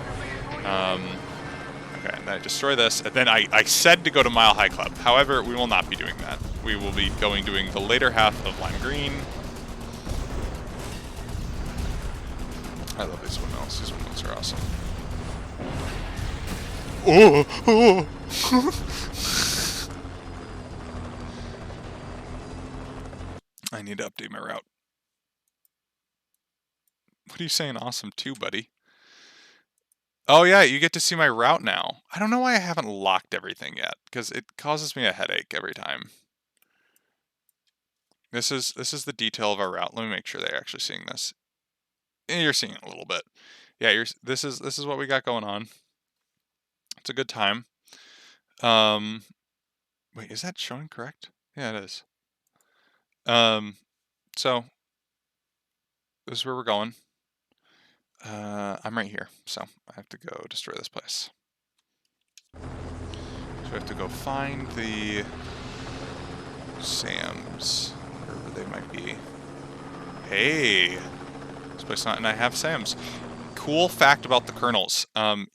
okay, and then I destroy this, and then I said to go to Mile High Club. However, we will not be doing that. We will be doing the later half of Lime Green. I love these windmills. These windmills are awesome. Oh! I need to update my route. What are you saying awesome too, buddy? Oh yeah, you get to see my route now. I don't know why I haven't locked everything yet, because it causes me a headache every time. This is the detail of our route. Let me make sure they're actually seeing this. You're seeing it a little bit. Yeah, this is what we got going on. It's a good time. Wait, is that showing correct? Yeah, it is. So this is where we're going. I'm right here, so I have to go destroy this place. So I have to go find the Sam's, wherever they might be. Hey, this place not, and I have Sam's. cool fact about the colonels,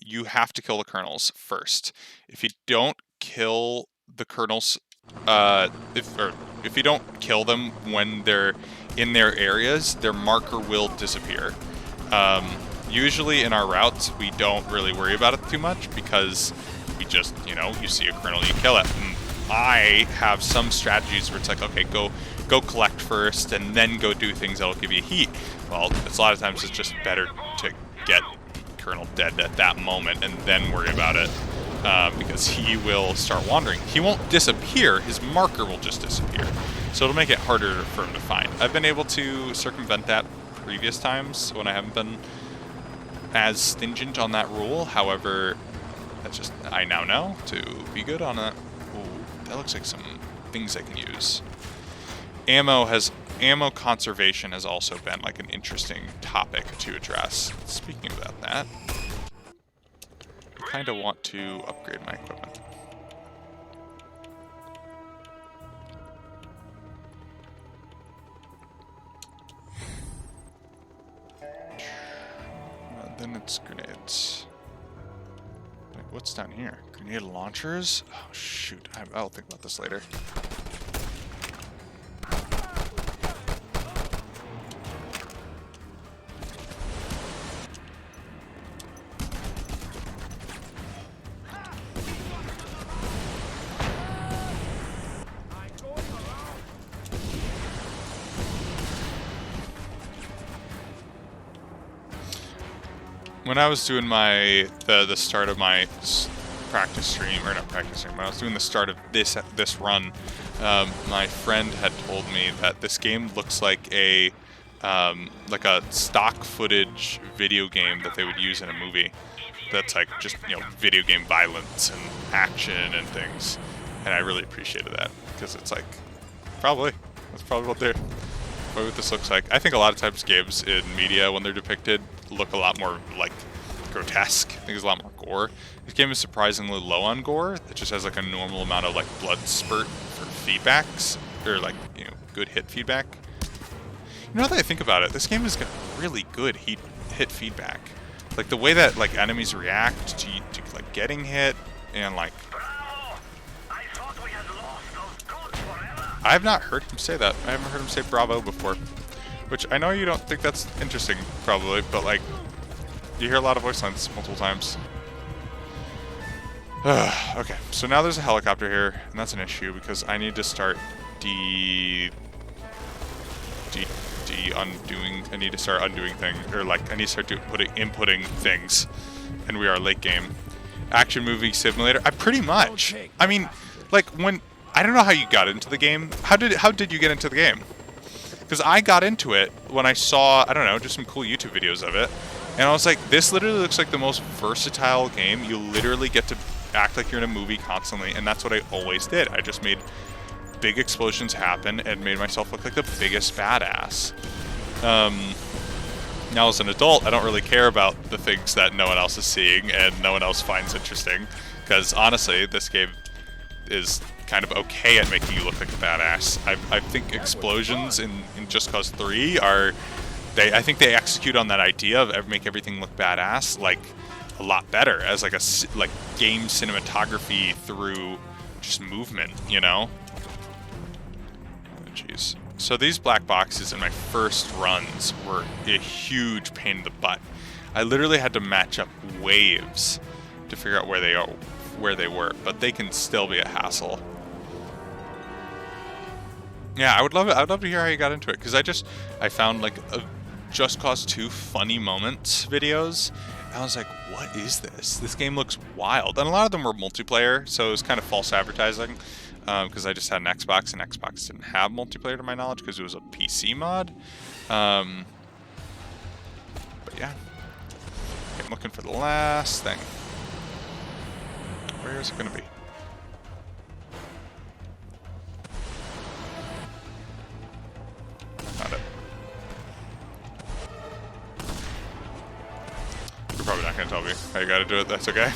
you have to kill the colonels first. If you don't kill the colonels, if you don't kill them when they're in their areas, their marker will disappear. Usually in our routes, we don't really worry about it too much because we just, you know, you see a colonel, you kill it. And I have some strategies where it's like, okay, go collect first and then go do things that'll give you heat. Well, it's a lot of times it's just better to get Colonel dead at that moment and then worry about it, because he will start wandering. He won't disappear, his marker will just disappear. So it'll make it harder for him to find. I've been able to circumvent that previous times when I haven't been as stringent on that rule. However, that's just, I now know to be good on it. Ooh, that looks like some things I can use. Ammo conservation has also been like an interesting topic to address. Speaking about that, I kind of want to upgrade my equipment. Then it's grenades. Wait, what's down here? Grenade launchers? Oh shoot, I'll think about this later. When I was doing the start of my practice stream, or not practice stream, when I was doing the start of this run, my friend had told me that this game looks like a stock footage video game that they would use in a movie. That's like just, you know, video game violence and action and things, and I really appreciated that because it's like that's probably what this looks like. I think a lot of times games in media, when they're depicted, look a lot more like grotesque. I think there's a lot more gore. This game is surprisingly low on gore. It just has like a normal amount of like blood spurt for feedbacks, or like, you know, good hit feedback. You know, now that I think about it, this game has got really good hit feedback. Like the way that like enemies react to like getting hit, and like I have not heard him say that. I haven't heard him say bravo before. Which I know you don't think that's interesting, probably, but like, you hear a lot of voice lines multiple times. Okay, so now there's a helicopter here, and that's an issue because I need to start undoing. I need to start undoing things, or like I need to start inputting things, and we are late game. Action movie simulator. Pretty much. I mean, like when I don't know how you got into the game. How did you get into the game? Because I got into it when I saw, I don't know, just some cool YouTube videos of it. And I was like, this literally looks like the most versatile game. You literally get to act like you're in a movie constantly. And that's what I always did. I just made big explosions happen and made myself look like the biggest badass. Now as an adult, I don't really care about the things that no one else is seeing and no one else finds interesting. Because honestly, this game is kind of okay at making you look like a badass. I think explosions in Just Cause 3 I think they execute on that idea of make everything look badass like a lot better as like game cinematography through just movement, you know? Oh, jeez. So these black boxes in my first runs were a huge pain in the butt. I literally had to match up waves to figure out where they were, but they can still be a hassle. Yeah, I would love it. I'd love to hear how you got into it, because I found like a Just Cause 2 funny moments videos, and I was like, what is this? This game looks wild. And a lot of them were multiplayer, so it was kind of false advertising, because I just had an Xbox, and Xbox didn't have multiplayer to my knowledge because it was a PC mod. But yeah. Okay, I'm looking for the last thing. Where is it going to be? Found it. You're probably not going to tell me how you got to do it. That's okay.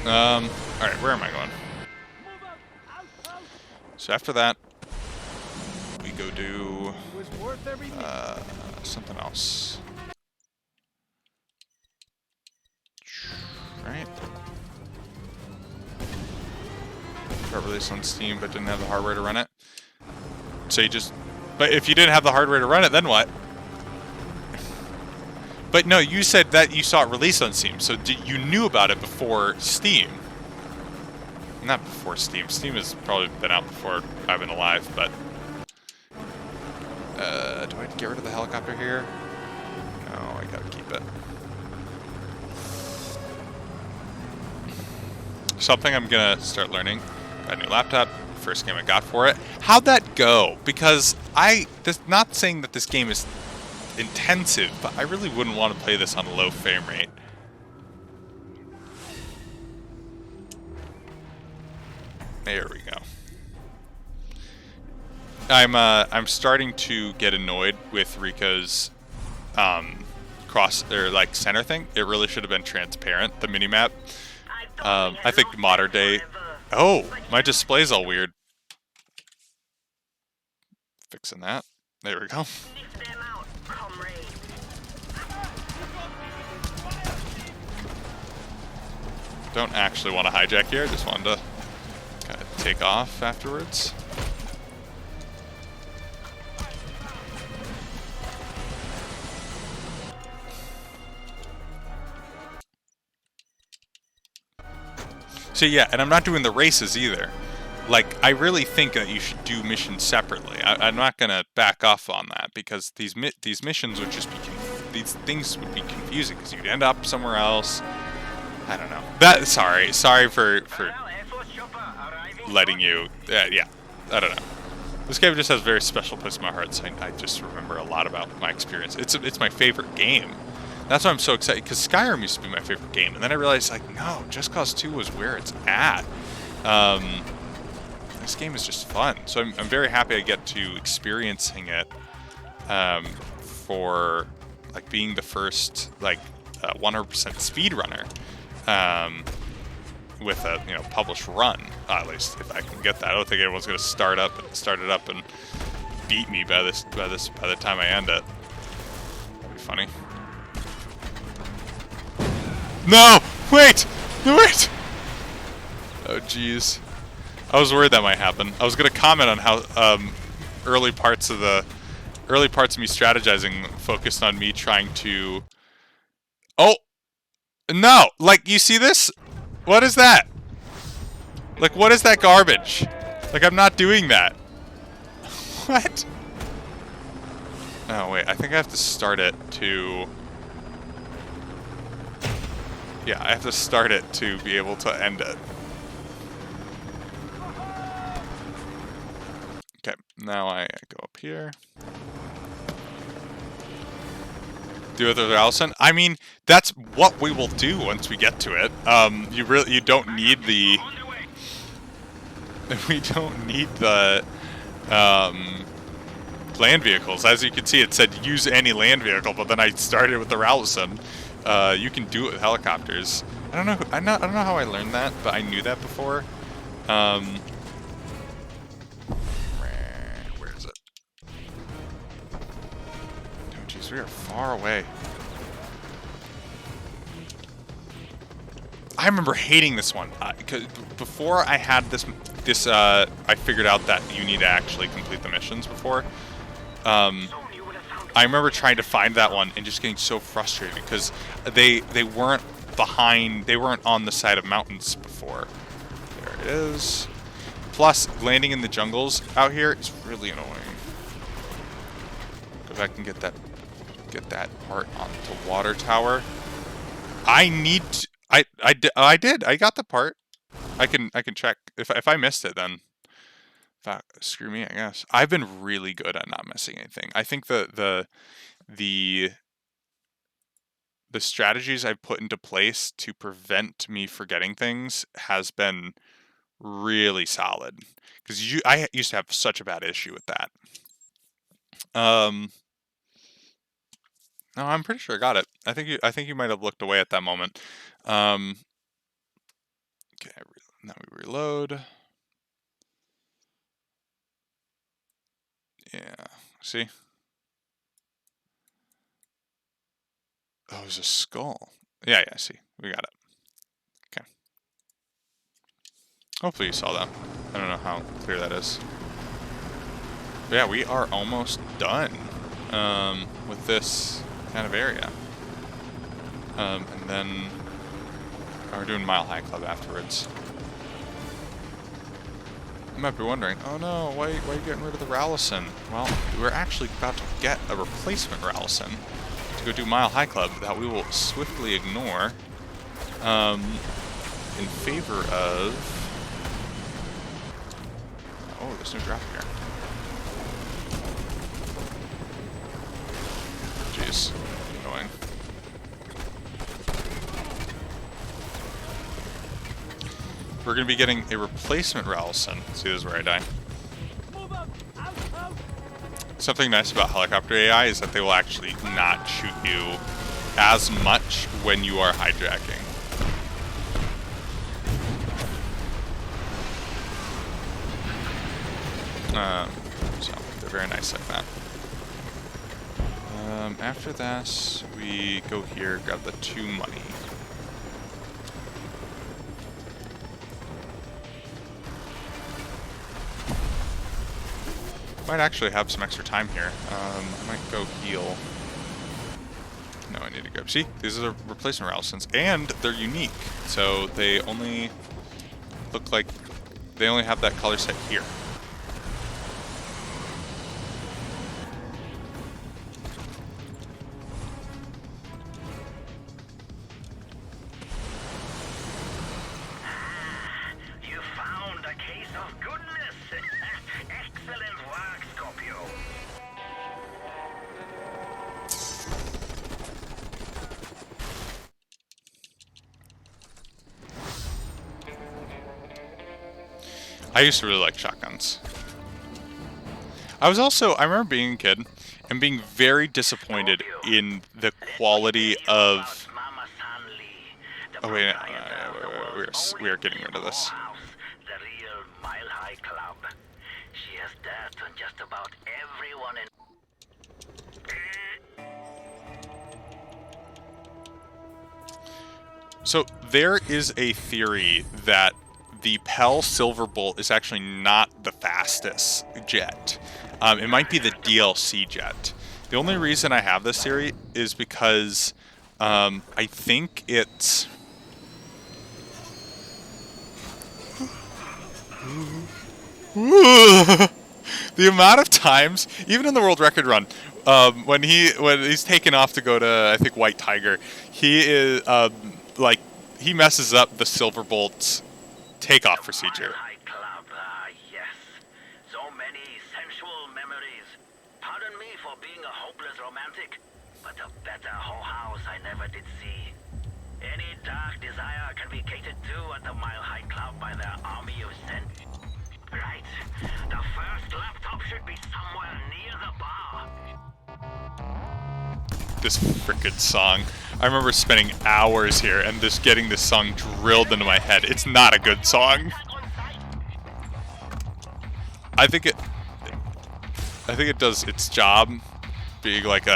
Alright, where am I going? So after that, we go do something else. released on Steam but didn't have the hardware to run it. So you just... But if you didn't have the hardware to run it, then what? But no, you said that you saw it released on Steam, so you knew about it before Steam. Not before Steam. Steam has probably been out before I've been alive, but... do I get rid of the helicopter here? No, I gotta keep it. Something I'm gonna start learning. Got a new laptop. First game I got for it. How'd that go? Because not saying that this game is intensive, but I really wouldn't want to play this on a low frame rate. There we go. I'm starting to get annoyed with Rico's center thing. It really should have been transparent, the minimap. I think modern day... Oh, my display's all weird. Fixing that. There we go. Don't actually want to hijack here, just wanted to kind of take off afterwards. So yeah, and I'm not doing the races either. Like, I really think that you should do missions separately. I'm not gonna back off on that because these missions would just be these things would be confusing because you'd end up somewhere else. I don't know. Sorry for letting you. Yeah, I don't know. This game just has a very special place in my heart. So I just remember a lot about my experience. It's my favorite game. That's why I'm so excited, because Skyrim used to be my favorite game, and then I realized, like, no, Just Cause 2 was where it's at. This game is just fun, so I'm very happy I get to experiencing it for, like, being the first, like, 100% speedrunner with a, published run, at least, if I can get that. I don't think anyone's going to start it up and beat me by the time I end it. That'd be funny. No! Wait! No, wait! Oh, jeez. I was worried that might happen. I was gonna comment on how early parts of me strategizing focused on me trying to... Oh! No! Like, you see this? What is that? Like, what is that garbage? Like, I'm not doing that. What? Oh, wait. I think I have to start it to... Yeah, I have to start it to be able to end it. Okay, now I go up here. Do it with Allison. I mean, that's what we will do once we get to it. You don't need the... We don't need the land vehicles. As you can see, it said use any land vehicle, but then I started with the Allison. You can do it with helicopters. I don't know how I learned that, but I knew that before. Where is it? Oh jeez, we are far away. I remember hating this one because before I had this I figured out that you need to actually complete the missions before. I remember trying to find that one and just getting so frustrated because they weren't on the side of mountains before. There it is. Plus, landing in the jungles out here is really annoying. Go back and get that part on the water tower. I did. I got the part. I can check. If I missed it, then screw me, I guess. I've been really good at not missing anything. I think the strategies I've put into place to prevent me forgetting things has been really solid. Because I used to have such a bad issue with that. No, I'm pretty sure I got it. I think you might have looked away at that moment. Okay, now we reload. Yeah, see? Oh, there's a skull. Yeah, see. We got it. Okay. Hopefully you saw that. I don't know how clear that is. But yeah, we are almost done with this kind of area. And then we're doing Mile High Club afterwards. You might be wondering, oh no, why are you getting rid of the Rallison? Well, we're actually about to get a replacement Rallison to go do Mile High Club that we will swiftly ignore in favor of... Oh, there's no drop here. Jeez, annoying. We're going to be getting a replacement Rallison. See, this is where I die. Something nice about helicopter AI is that they will actually not shoot you as much when you are hijacking. So, they're very nice like that. After that, we go here, grab the 2 money. Might actually have some extra time here. I might go heal. No, I need to go. See, these are the replacement Rallisons, and they're unique. So they only look like they only have that color set here. You found a case of goodness. Excellent work, Scorpio. I used to really like shotguns. I remember being a kid and being very disappointed in the quality of... Oh wait, we are getting rid of this. The real Mile High Club. She has dirt on just about everyone in... So there is a theory that the Pell Silverbolt is actually not the fastest jet. It might be the DLC jet. The only reason I have this theory is because I think it's... The amount of times, even in the world record run, when he's taken off to go to, I think, White Tiger, he is he messes up the Silverbolt's takeoff procedure. Mile High Club, yes. So many sensual memories. Pardon me for being a hopeless romantic, but a better whole house I never did see. Any dark desire can be catered to at the Mile High Club by their army of Zen. Right. The first laptop should be somewhere near the bar. This frickin' song. I remember spending hours here and just getting this song drilled into my head. It's not a good song. I think it does its job being like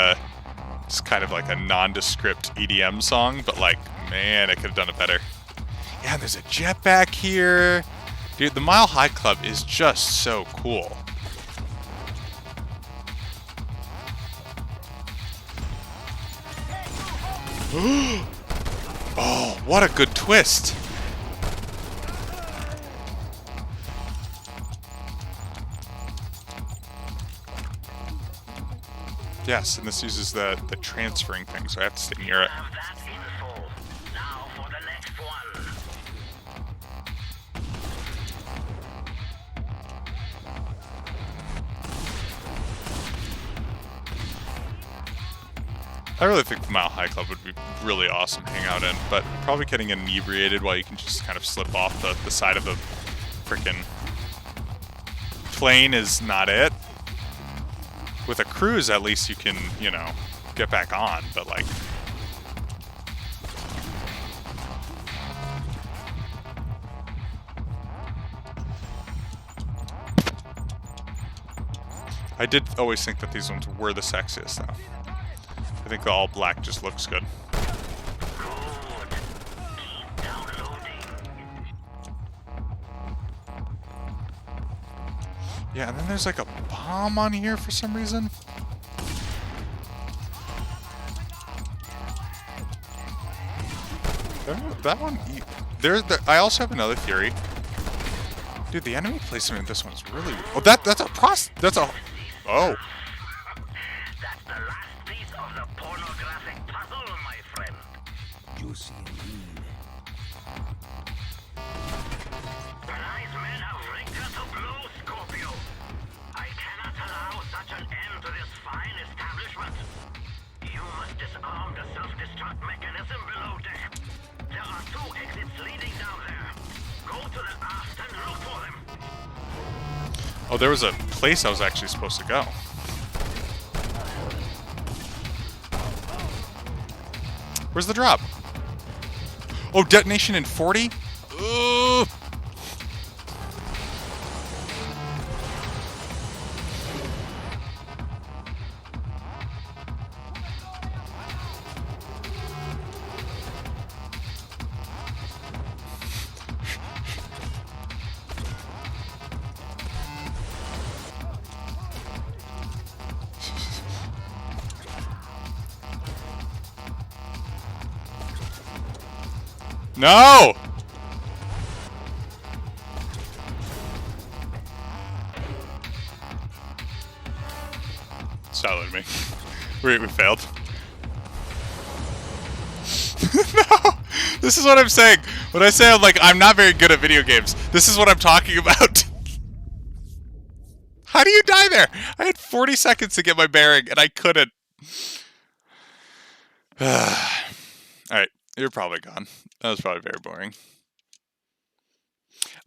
just kind of like a nondescript EDM song, but like, man, I could have done it better. Yeah, there's a jetpack here. Dude, the Mile High Club is just so cool. Oh, what a good twist! Yes, and this uses the transferring thing, so I have to stay near it. Have that info. Now for the next one. I really think the Mile High Club would be really awesome to hang out in, but probably getting inebriated while you can just kind of slip off the side of a frickin' plane is not it. With a cruise, at least you can, you know, get back on, but like... I did always think that these ones were the sexiest, though. I think the all black just looks good. Good. Keep downloading. Yeah, and then there's like a bomb on here for some reason. That one... I also have another theory. Dude, the enemy placement in this one's really... Oh, that's a That's a... Oh. That's the last piece of the pornographic puzzle, my friend. Juicy indeed. Wise men have rigged us a blow, Scorpio. I cannot allow such an end to this fine establishment. You must disarm the self-destruct mechanism below deck. There are 2 exits leading down there. Go to the aft and look for them. Oh, there was a place I was actually supposed to go. Where's the drop? Oh, detonation in 40? Ugh. No! Silenced me. We failed. No! This is what I'm saying. When I say I'm not very good at video games, this is what I'm talking about. How do you die there? I had 40 seconds to get my bearing, and I couldn't. Alright, you're probably gone. That was probably very boring.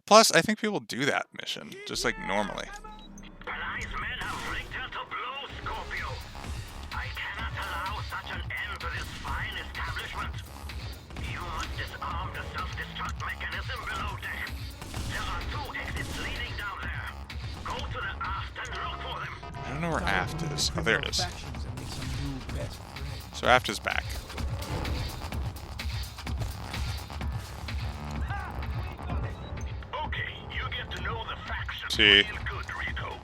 Plus, I think people do that mission, just like normally. Wise men have rigged us a blow, Scorpio. I cannot allow such an end to this fine establishment. You must disarm the self-destruct mechanism below deck. There are 2 exits leading down there. Go to the aft and look for them. I don't know where aft is. Oh, there it is. Factions and make some new best friends. So aft is back. Okay, you get to know the factions See. real good, Rico.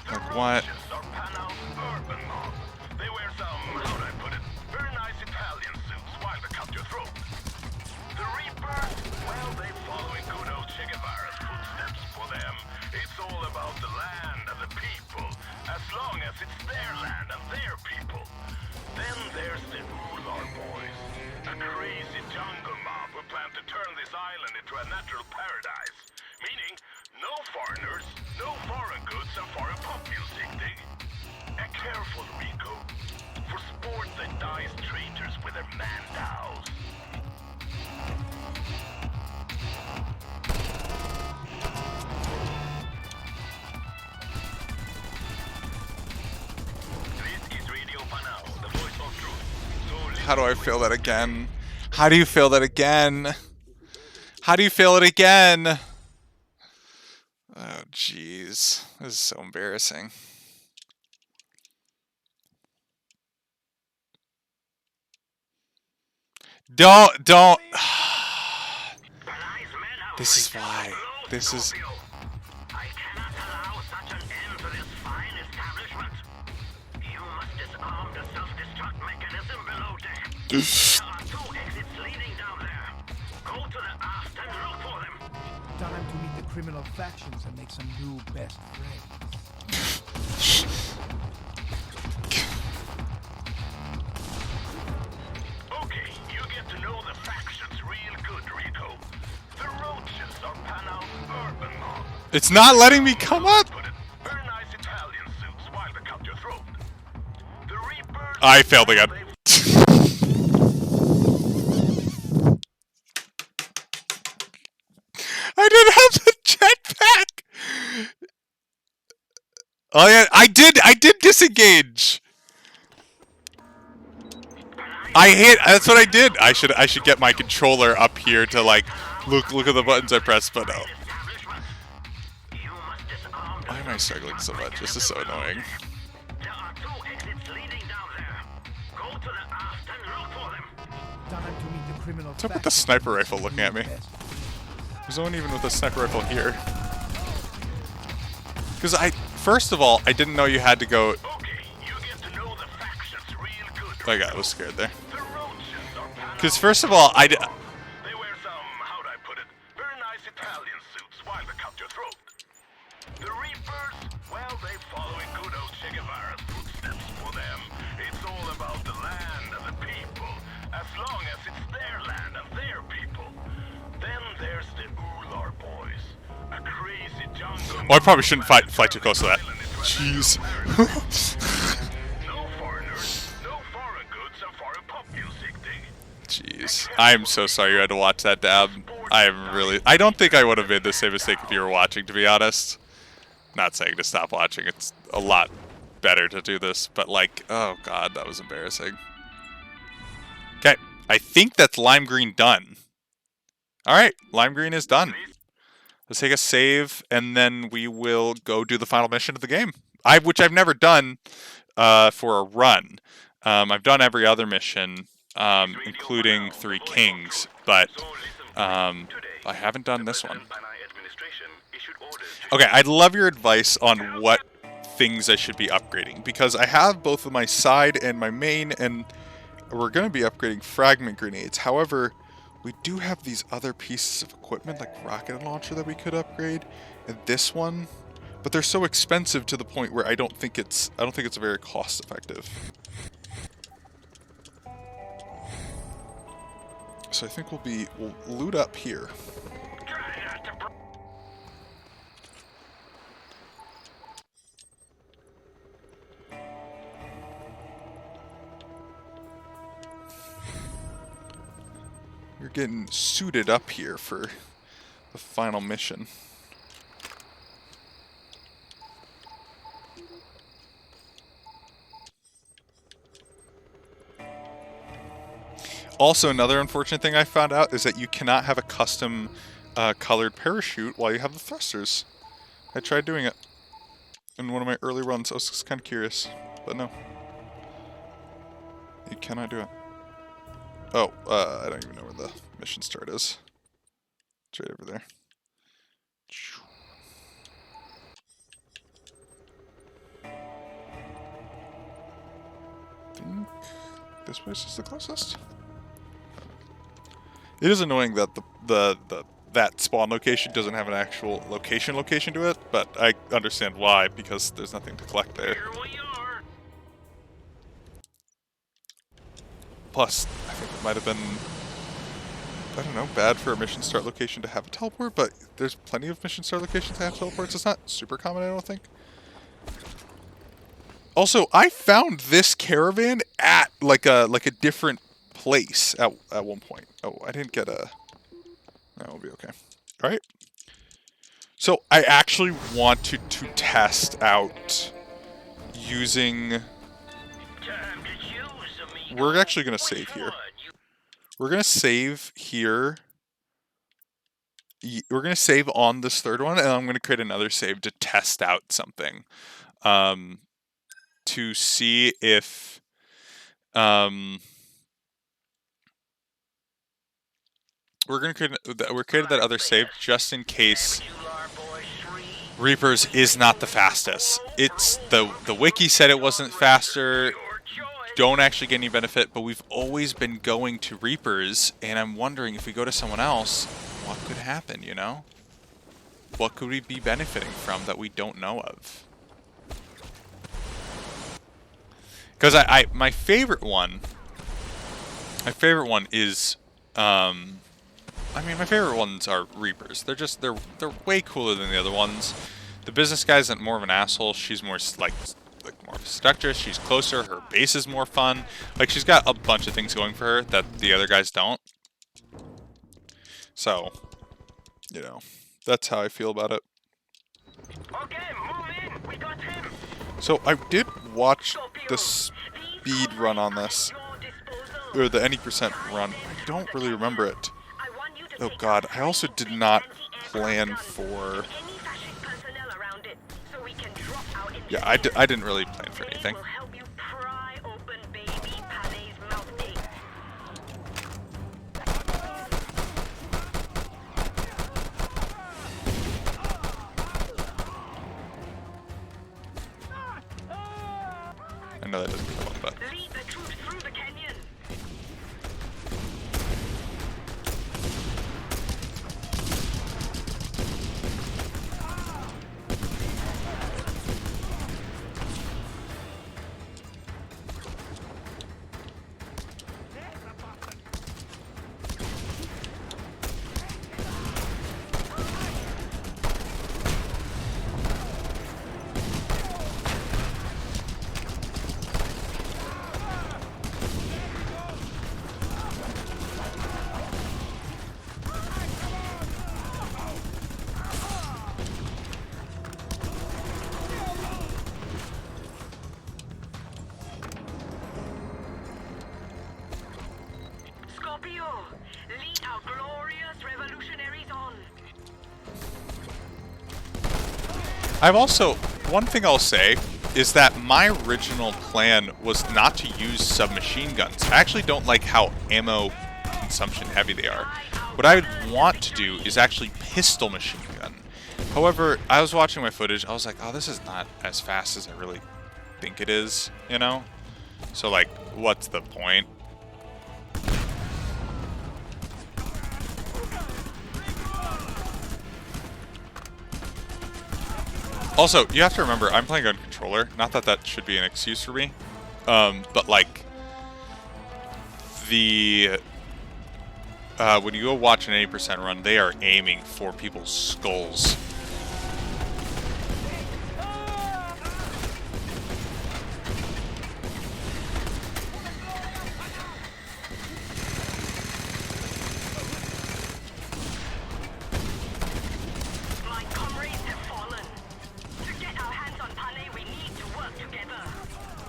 The Like what? Roaches are Panal's urban mob. They wear some, how do I put it, very nice Italian suits while they cut your throat. The Reapers, well, they follow in good old Che Guevara's footsteps. For them, it's all about the land and the people, as long as it's their land and their people. Then there's the Ular boys, a crazy jungle mob who plan to turn this island into a natural paradise. Meaning, no foreigners, no foreign goods, and foreign pop music. Careful, Rico. For sport that dies traitors with their mandows. This is Radio Panao, the voice of truth. So How do I fail that again? How do you fail that again? How do you fail it again? Oh, jeez. This is so embarrassing. Don't. This is why. This is. I cannot allow such an end to this fine establishment. You must disarm the self-destruct mechanism below deck. There are 2 exits leading down there. Go to the aft and look for them. Time to meet the criminal factions and make some new best friends. Okay, you get to know the factions real good, Rico. The Roaches are Panal's urban mob. It's not letting me come up. Put it, very nice Italian suits while they cut your throat. The Reapers. I failed again. I didn't have the jetpack. Oh yeah, I did disengage. I hit. That's what I did. I should get my controller up here to like look at the buttons I pressed, but no. Why am I struggling so much? This is so annoying. There are 2 exits leading down there. Go to the aft and look for them. Time to meet the criminal What's up with the factions sniper and make rifle some looking new at me? best friends. There's no one even with a sniper rifle here. Because first of all, I didn't know you had to go. Okay, you get to know the factions real good. I got was scared there. The Roaches are Because first of all, They wear some, how'd I put it, very nice Italian suits while they cut your throat. The Reapers, well, they follow in good old Che Guevara's footsteps. For them, it's all about the land and the people. As long as it's their land and their people. Then there's the Ular boys. A crazy jungle. Oh, I probably shouldn't fly too close to that. Jeez. No foreigners, no foreign goods, and foreign pop music. Jeez. I'm so sorry you had to watch that, Dab. I don't think I would have made the same mistake if you were watching, to be honest. Not saying to stop watching. It's a lot better to do this, but like, oh god, that was embarrassing. Okay, I think that's lime green done. Alright, lime green is done. Let's take a save, and then we will go do the final mission of the game. Which I've never done for a run. I've done every other mission, including Three Kings, but I haven't done this one. Okay, I'd love your advice on what things I should be upgrading, because I have both of my side and my main, and we're going to be upgrading fragment grenades. However, we do have these other pieces of equipment, like rocket launcher, that we could upgrade, and this one, but they're so expensive to the point where I don't think it's very cost effective. So I think we'll loot up here. You're getting suited up here for the final mission. Also, another unfortunate thing I found out is that you cannot have a custom colored parachute while you have the thrusters. I tried doing it in one of my early runs. I was just kind of curious, but no. You cannot do it. Oh, I don't even know where the mission start is. It's right over there. I think this place is the closest. It is annoying that that spawn location doesn't have an actual location to it, but I understand why, because there's nothing to collect there. Plus, I think it might have been, I don't know, bad for a mission start location to have a teleport, but there's plenty of mission start locations that have teleports. It's not super common, I don't think. Also, I found this caravan at like a different place at one point. Oh, I didn't get a... No, we'll be okay. Alright. So, I actually wanted to test out using... We're actually going to save here. We're going to save here. We're going to save on this third one, and I'm going to create another save to test out something. To see if... We're creating that other save just in case Reapers is not the fastest. It's the wiki said it wasn't faster. Don't actually get any benefit, but we've always been going to Reapers, and I'm wondering if we go to someone else, what could happen, you know? What could we be benefiting from that we don't know of? Because my favorite one is, I mean, my favorite ones are Reapers. They're way cooler than the other ones. The business guy's more of an asshole. She's more like more of a seductress. She's closer. Her base is more fun. Like, she's got a bunch of things going for her that the other guys don't. So, you know, that's how I feel about it. Okay, move in. We got him. So I did watch the speed run on this, or the any percent run. I don't really remember it. Oh god, I also did not plan for... Yeah, I didn't really plan for anything. know that doesn't kill him, but... Lead the troops through the canyon. Scorpio, lead our glorious revolutionaries on. I've also, one thing I'll say is that my original plan was not to use submachine guns. I actually don't like how ammo consumption heavy they are. What I would want to do is actually pistol machine gun. However, I was watching my footage, I was like, oh, this is not as fast as I really think it is, you know? So like, what's the point? Also, you have to remember, I'm playing on controller. Not that that should be an excuse for me, but like the when you go watch an 80% run, they are aiming for people's skulls. My comrades have fallen. To get our hands on Panay, we need to work together.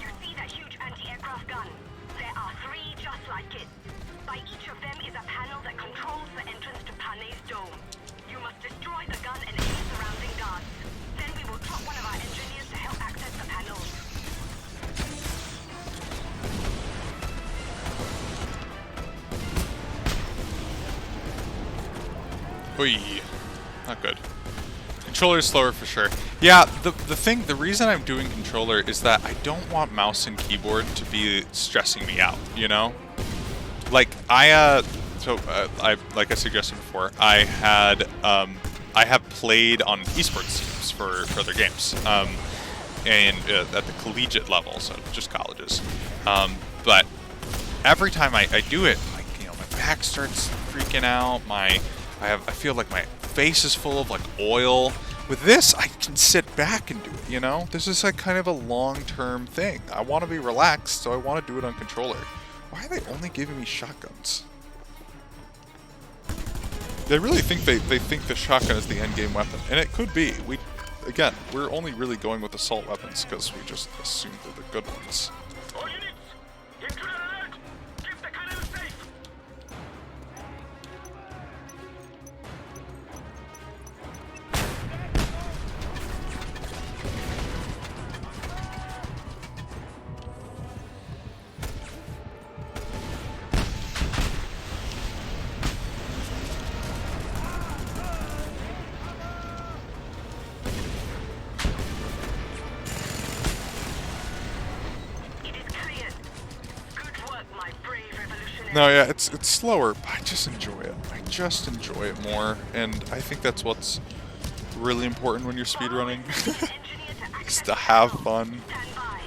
You see that huge anti-aircraft gun? There are 3 just like it. By each of them is a panel that controls the entrance to Panay's dome. You must destroy the gun and any surrounding guards. Then we will drop one of our engineers to help access the panels. Oy, not good. Controller is slower for sure. Yeah, the reason I'm doing controller is that I don't want mouse and keyboard to be stressing me out, you know? Like, I like I suggested before, I have played on esports teams for other games, and at the collegiate level, so just colleges. But every time I do it, like, you know, my back starts freaking out, I feel like my face is full of like oil. With this, I can sit back and do it, you know? This is like kind of a long-term thing. I want to be relaxed, so I want to do it on controller. Why are they only giving me shotguns? They really think they think the shotgun is the endgame weapon, and it could be. We're only really going with assault weapons because we just assume they're the good ones. All units, intruder alert! Keep the cannon safe! It is cleared. Good work, my brave revolutionary. No, yeah, it's slower, but I just enjoy it. I just enjoy it more, and I think that's what's really important when you're speedrunning, is to have fun. Stand by.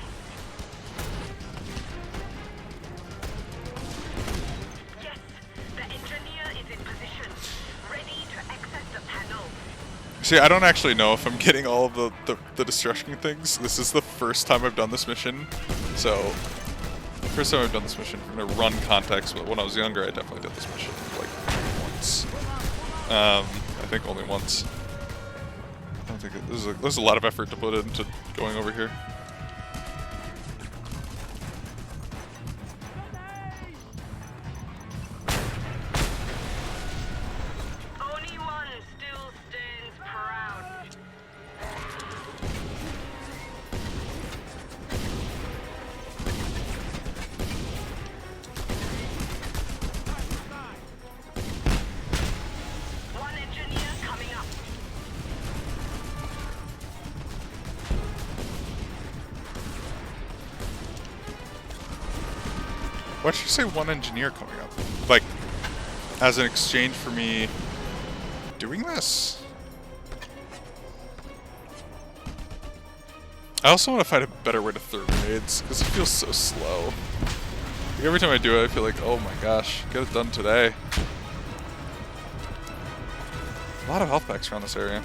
Yes, the engineer is in position, ready to access the panel. See, I don't actually know if I'm getting all of the destruction things. This is the first time I've done this mission, so first time I've done this mission in a run context. But when I was younger, I definitely did this mission like once. I think only once. I don't think there's a lot of effort to put into going over here. Only one still stands proud. One engineer coming up. Why did you say one engineer coming up? Like, as an exchange for me doing this? I also want to find a better way to throw grenades, because it feels so slow. Like, every time I do it, I feel like, oh my gosh, get it done today. A lot of health packs around this area.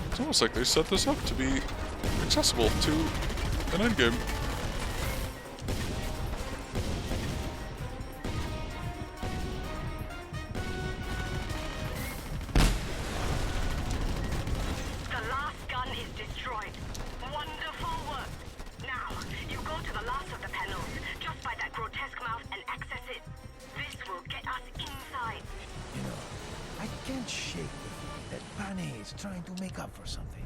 It's almost like they set this up to be accessible to an endgame. Trying to make up for something.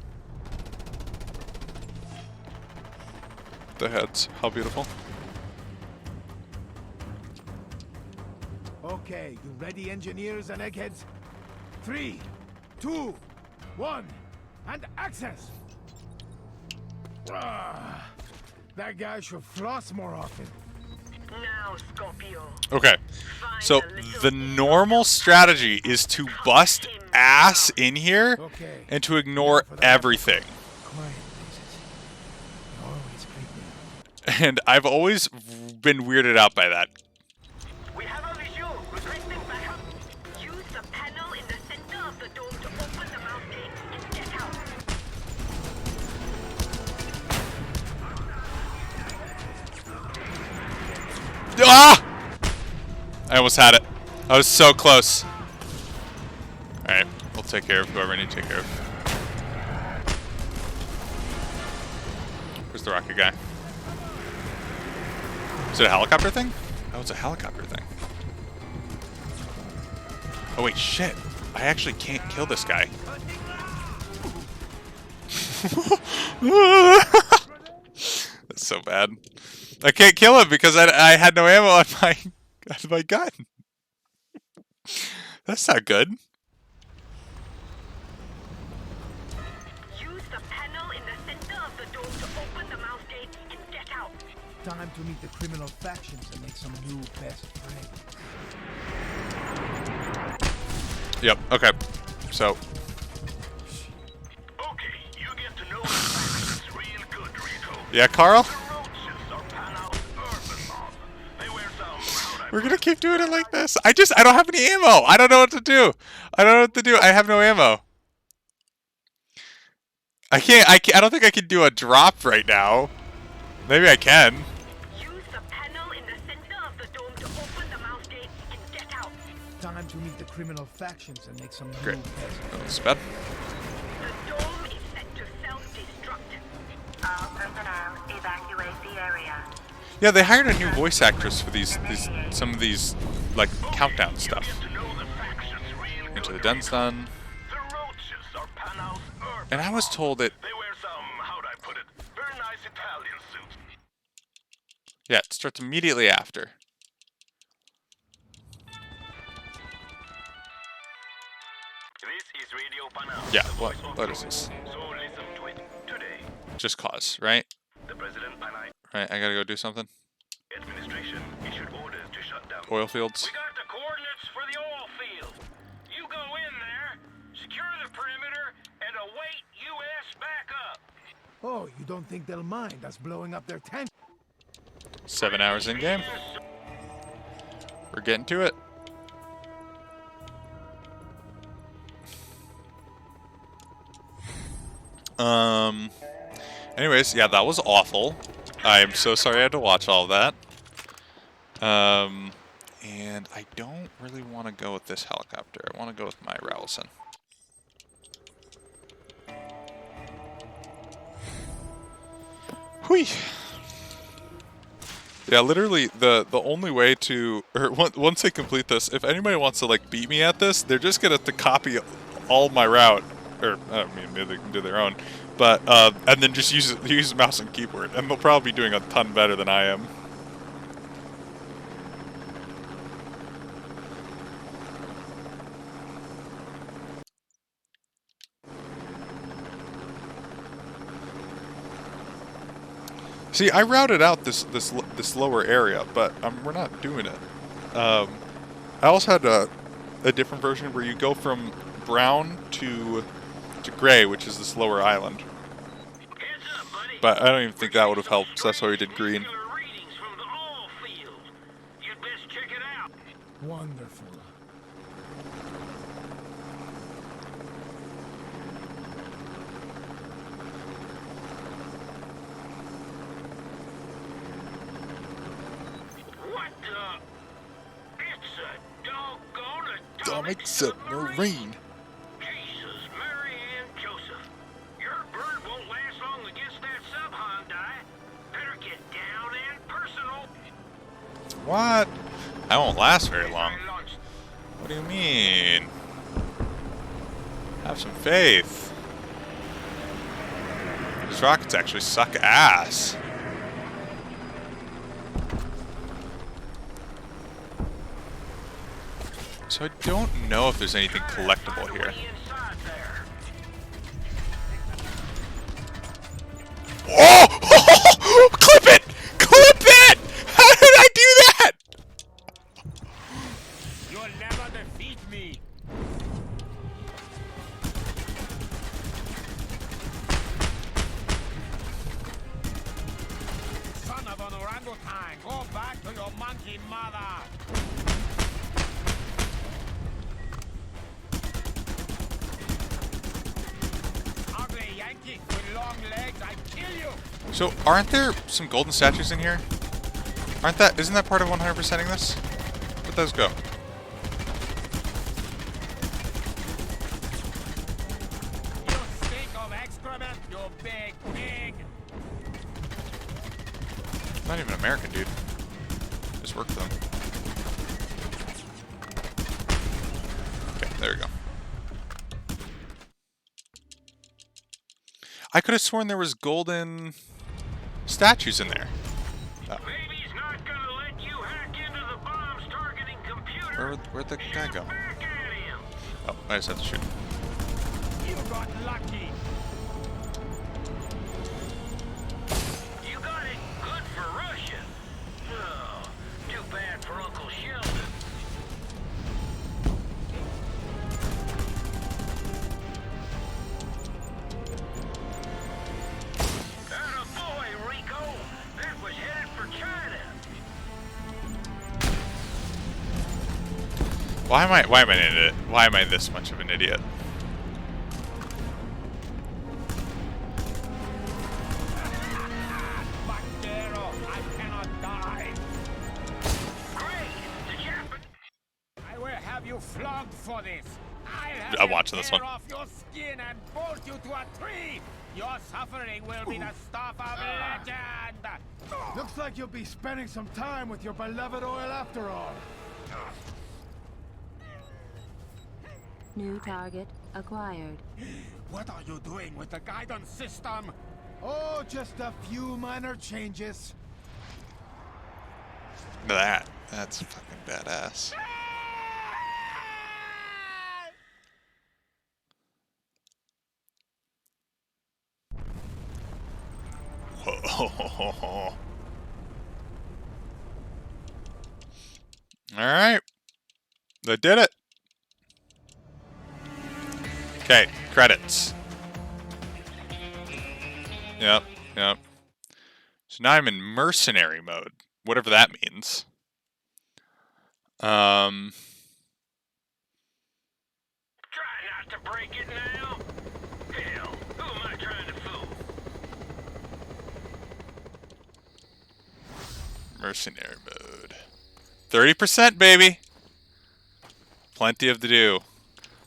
The heads, how beautiful. Okay, you ready, engineers and eggheads? 3, 2, 1, and access! That guy should floss more often. Now, Scorpio. Okay, so the normal strategy is to bust ass in here and to ignore everything. And I've always been weirded out by that. We have a visual. Requesting backup. Use the panel in the center of the dome to open the mouth gate and get out. Ah! I almost had it. I was so close. Alright, we'll take care of whoever I need to take care of. Where's the rocket guy? Is it a helicopter thing? Oh, it's a helicopter thing. Oh wait, shit. I actually can't kill this guy. That's so bad. I can't kill him because I had no ammo on my gun. That's not good. Use the panel in the center of the dome to open the mouth gate and get out. Time to meet the criminal factions and make some new best friends. Yep, okay. So. Okay, you get to know the factions real good, Rico. Yeah, Carl? The roaches are Panal's urban mob. They wear some We're gonna keep doing it like this. I don't have any ammo. I don't know what to do. I don't know what to do. I have no ammo. I don't think I can do a drop right now. Maybe I can. Use the panel in the center of the dome to open the mouth gate and get out. Time to meet the criminal factions and make some Great. new best Oh, friends. that's bad. The dome is set to self-destruct. All personnel, evacuate the area. Yeah, they hired a new voice actress for some of these like countdown stuff. to know the factions real Into the good. Den's done. The roaches are Panal's urban And I was mob. told that They wear some, how'd I put it, very nice Italian suits. yeah, it starts immediately after. This is Radio Panal. Yeah, the what? voice of What is truth. this? So listen to it. Today, Just cause, right? the President Panay Right, I gotta go do something. administration issued orders to shut down. Oil fields. We got the coordinates for the oil field. You go in there, secure the perimeter, and await U.S. backup. Oh, you don't think they'll mind us blowing up their tent? 7 hours in game. We're getting to it. Anyways, yeah, that was awful. I am so sorry I had to watch all of that. And I don't really want to go with this helicopter. I want to go with my Rowelson. Hui. Yeah, literally the only way to, or once they complete this, if anybody wants to like beat me at this, they're just gonna have to copy all my route, or I mean maybe they can do their own, but and then just use mouse and keyboard, and they'll probably be doing a ton better than I am. See, I routed out this lower area, but we're not doing it. I also had a different version where you go from brown to gray, which is this lower island. Heads up, buddy. But I don't even think that would have helped, so that's why we did green. Nuclear readings from the oil field. You'd best check it out. Wonderful. What the? It's a doggone Atomic submarine. Jesus, Mary and Joseph. Your bird won't last long against that sub, Hyundai. Better get down and personal. What? That won't last very long. What do you mean? Have some faith. These rockets actually suck ass. So I don't know if there's anything collectible here. Oh! Clip it! Clip it! How did I do that? You'll never defeat me. Son of an orangutan, go back to your monkey mother. Ugly Yankee with long legs, I kill you. So aren't there some golden statues in here? Isn't that part of 100%ing this? Let those go. You stink of excrement, you big pig. Not even American, dude. Just work for them. Okay, there we go. I could have sworn there was golden statues in there. Oh. Baby's not gonna let you hack into the bomb's targeting computer. Where'd the guy go? Back at him. Oh, I just have to shoot. You got lucky. You got it good for Russia. Oh, too bad for Uncle Sheldon. Attaboy, Rico. That was headed for China. Why am I an idiot? Why am I this much of an idiot? Vaquero, I cannot die. Great. The Japan. I will have you flogged for this. I'll I'm you watching this tear one. off your skin and bolt you to a tree. Your suffering will be the stuff of legend. Looks like you'll be spending some time with your beloved oil after all. New target acquired. What are you doing with the guidance system? Oh, just a few minor changes. Look at that. That's fucking badass. Whoa. All right. They did it. Okay, credits. Yep. So now I'm in mercenary mode, whatever that means. Try not to break it now. Hell, who am I trying to fool? Mercenary mode. 30%, baby. Plenty of to do.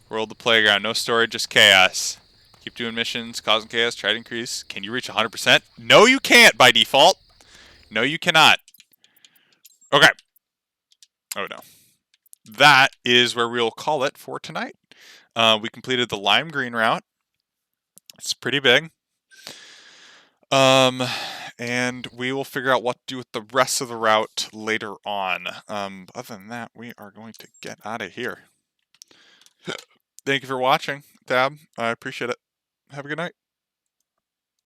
World the playground. No story, just chaos. Keep doing missions, causing chaos, try to increase. Can you reach 100%? No, you can't by default. No, you cannot. Okay. Oh, no. That is where we'll call it for tonight. We completed the lime green route. It's pretty big. And we will figure out what to do with the rest of the route later on. Other than that, we are going to get out of here. Thank you for watching, Tab. I appreciate it. Have a good night.